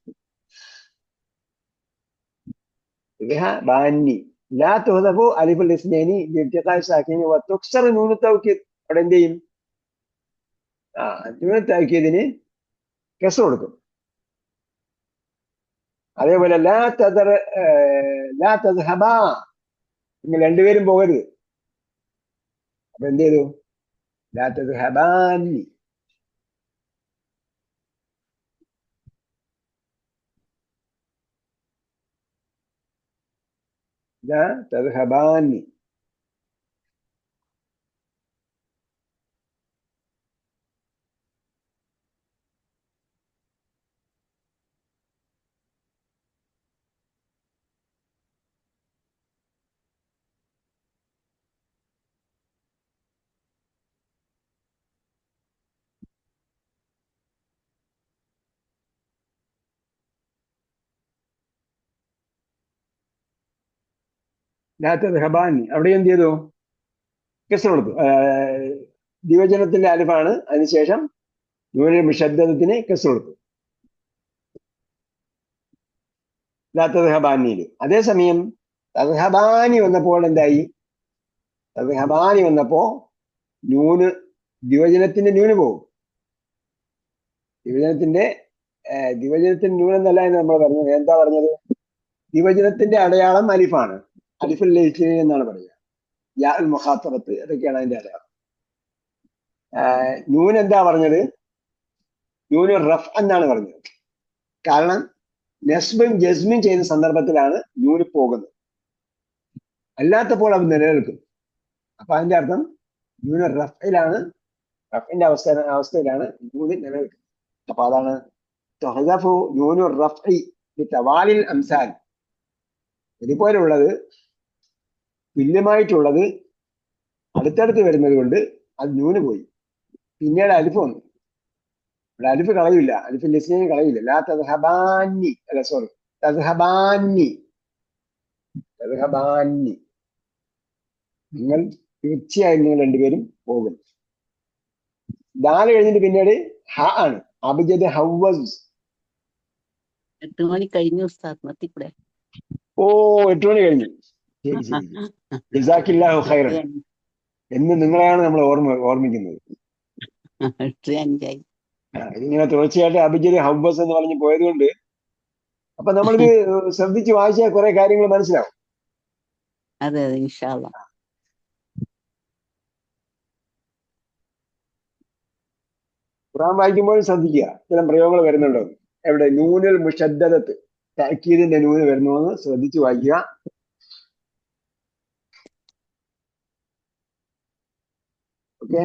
ഇത് ഹബാന്നി. ലാ തുഹ്ദഫു അലിഫുൽ ഇസ്നൈനി ലിൽതിഖാഇ സാക്കിനൈൻ വ തുക്സറു നൂനു തൗക്കീദ്. അവിടെ എന്ത് ചെയ്യും? നൂനു തൗക്കീദിന് കെസ്റ് കൊടുക്കും. അതേപോലെ ലാ തദ്ഹബാ, നിങ്ങൾ രണ്ടുപേരും പോകരുത്. അപ്പൊ എന്ത് ചെയ്തു? ലാ തദ്ഹബാന്നി. ലാ തദ്ഹബാന്നി. ലാ തദ്ഹബാന്നി അവിടെ എന്ത് ചെയ്തു? കെസ്റ് കൊടുത്തു. ദ്വിവചനത്തിന്റെ അലിഫാണ്, അതിനുശേഷം നൂനുൽ മുശദ്ദദത്തിന് കെസ്റ് കൊടുത്തു. ലാ തദ്ഹബാന്നിയിൽ. അതേസമയം തദ്ഹബാനി വന്നപ്പോൾ എന്തായി? തദ്ഹബാനി വന്നപ്പോ നൂന്, ദ്വിവചനത്തിന്റെ നൂന് പോകും. ദ്വിവചനത്തിന്റെ നൂന് എന്നല്ല എന്ന് നമ്മൾ പറഞ്ഞത്. എന്താ പറഞ്ഞത്? ദ്വിവചനത്തിന്റെ അടയാളം അലിഫാണ്. അലിഫുൽ ലൈസിൻ എന്നാണ് പറയുക. യാ ഉൽ മുഖാത്തബത്ത്, അതൊക്കെയാണ് അതിന്റെ അടയാളം. നൂൻ എന്താ പറഞ്ഞത്? നൂന് റഫ് എന്നാണ് പറഞ്ഞത്. കാരണം നസ്ബും ജസ്മും ചെയ്യുന്ന സന്ദർഭത്തിലാണ് നൂന് പോകുന്നത്. അല്ലാത്തപ്പോൾ അത് നിലനിൽക്കും. അപ്പൊ അതിന്റെ അർത്ഥം നൂന് റഫിലാണ്, റഫിന്റെ അവസ്ഥയിലാണ് നൂന് നിലനിൽക്കുന്നത്. അപ്പൊ അതാണ് തുഹ്ദഫു നൂനു റഫ്ഇ ബിതവാലിൽ അംസാൽ. ഇതുപോലുള്ളത്, തുല്യമായിട്ടുള്ളത് അടുത്തടുത്ത് വരുന്നത് കൊണ്ട് അത് നൂന് പോയി. പിന്നീട് അലിഫ് വന്നു. ഇവിടെ അലിഫ് കളയില്ല, അലിഫിൽ ഇസ്നൈൻ കളയില്ല. ലാ തദ്ഹബാന്നി, അല്ല സോറി, തദ്ഹബാന്നി, തദ്ഹബാന്നി. നിങ്ങൾ തീർച്ചയായും നിങ്ങൾ രണ്ടുപേരും പോകും. ദാല് കഴിഞ്ഞിട്ട് പിന്നീട് ഹ ആണ്. അബ്ജദ് ഹവ്വസ്. 8 മണി കഴിഞ്ഞു ഉസ്താദ്, നിർത്തിക്കൂടെ? ഓ, 8 മണി കഴിഞ്ഞു. ശരി ശരി, ജസാക്കില്ലാഹു ഖൈറൻ എന്ന് നിങ്ങളെയാണ് നമ്മൾ ഓർമ്മിക്കുന്നത്. 8:05. ഇതിങ്ങനെ തുടർച്ചയായിട്ട് അബ്ജദ് ഹവ്വസ് എന്ന് പറഞ്ഞ് പോയത് കൊണ്ട് അപ്പൊ നമ്മളിത് ശ്രദ്ധിച്ച് വായിച്ചാൽ കുറെ കാര്യങ്ങൾ മനസ്സിലാവും. അതെ അതെ, ഇൻഷാ അല്ലാ. ഖുർആൻ വായിക്കുമ്പോഴും ശ്രദ്ധിക്കുക, ഇത്തരം പ്രയോഗങ്ങൾ വരുന്നുണ്ടോ. എവിടെ നൂനുൽ മുശദ്ദദത്ത്, തഅക്കീദിന്റെ നൂന് വരുന്നുവെന്ന് ശ്രദ്ധിച്ച് വായിക്കുക. ഓക്കെ,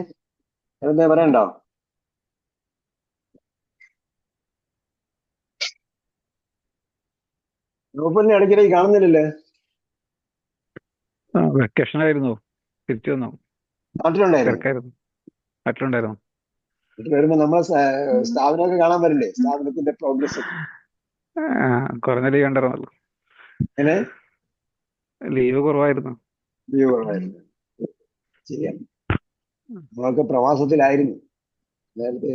എന്താ പറയണ്ടോ? നൗഫലിനെ ഇടയ്ക്കിടയ്ക്ക് കാണുന്നില്ലല്ലേ? വെക്കേഷൻ ആയിരുന്നു, തിരിച്ചു വന്നു. നാട്ടിലുണ്ടായിരുന്നു. തിരക്കായിരുന്നു, നാട്ടിലുണ്ടായിരുന്നു. എന്നിട്ട് വരുമ്പോ നമ്മളെ സ്ഥാപനമൊക്കെ കാണാൻ വരില്ലേ? സ്ഥാപനത്തിന്റെ പ്രോഗ്രസ് കുറഞ്ഞ ലീവ് ഉണ്ടായിരുന്നല്ലോ. എങ്ങനെ ലീവ് കുറവായിരുന്നു. ലീവ് കുറവായിരുന്നു. ശരിയാണ്. നമ്മളൊക്കെ പ്രവാസത്തിലായിരുന്നു. നേരത്തെ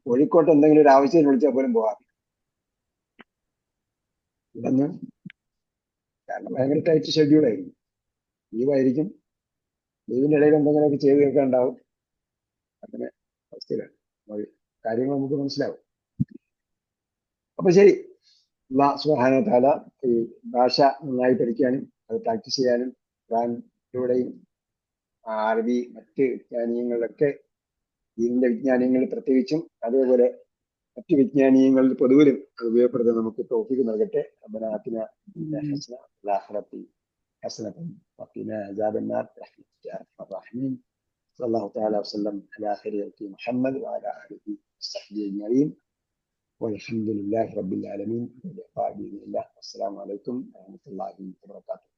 കോഴിക്കോട്ട് എന്തെങ്കിലും ഒരു ആവശ്യത്തിന് വിളിച്ചാൽ പോലും പോകാം. ഇവിടെന്ന് കാരണം ഭയങ്കര ടൈറ്റ് ഷെഡ്യൂളായിരിക്കും. ലീവായിരിക്കും. ലീവിന്റെ ഇടയിൽ എന്തെങ്കിലുമൊക്കെ ചെയ്ത് കേൾക്കാൻ ഉണ്ടാവും. അങ്ങനെ അവസ്ഥയിലാണ്. കാര്യങ്ങൾ നമുക്ക് മനസ്സിലാവും. അപ്പൊ ശരി, അല്ലാഹു സുബ്ഹാനഹു വ തആല ഈ ഭാഷ നന്നായി പഠിക്കാനും അത് പ്രാക്ടീസ് ചെയ്യാനും ഖുർആനിലൂടെയും അറബി മറ്റ് വിജ്ഞാനീയങ്ങളിലൊക്കെ ദീനിന്റെ വിജ്ഞാനീയങ്ങളിൽ പ്രത്യേകിച്ചും അതേപോലെ മറ്റ് വിജ്ഞാനീയങ്ങളിൽ പൊതുവിലും അത് ഉപയോഗപ്പെടുത്താൻ നമുക്ക് തൗഫീഖ് നൽകട്ടെ. റബ്ബനാ ആതിനാ ഫിദ്ദുനിയ ഹസന വഫിൽ ആഖിറതി ഹസനതൻ വഖിനാ അസാബന്നാർ ബിറഹ്മതിക യാ അർഹമർ റഹീമീൻ. സല്ലല്ലാഹു തആല വസല്ലം അലാ ഖൈരി ഖൽഖി മുഹമ്മദ് വഅലാ ആലിഹി വസഹ്ബിഹി അജ്മഈൻ. والحمد لله رب العالمين. والسلام عليكم ورحمة الله وبركاته.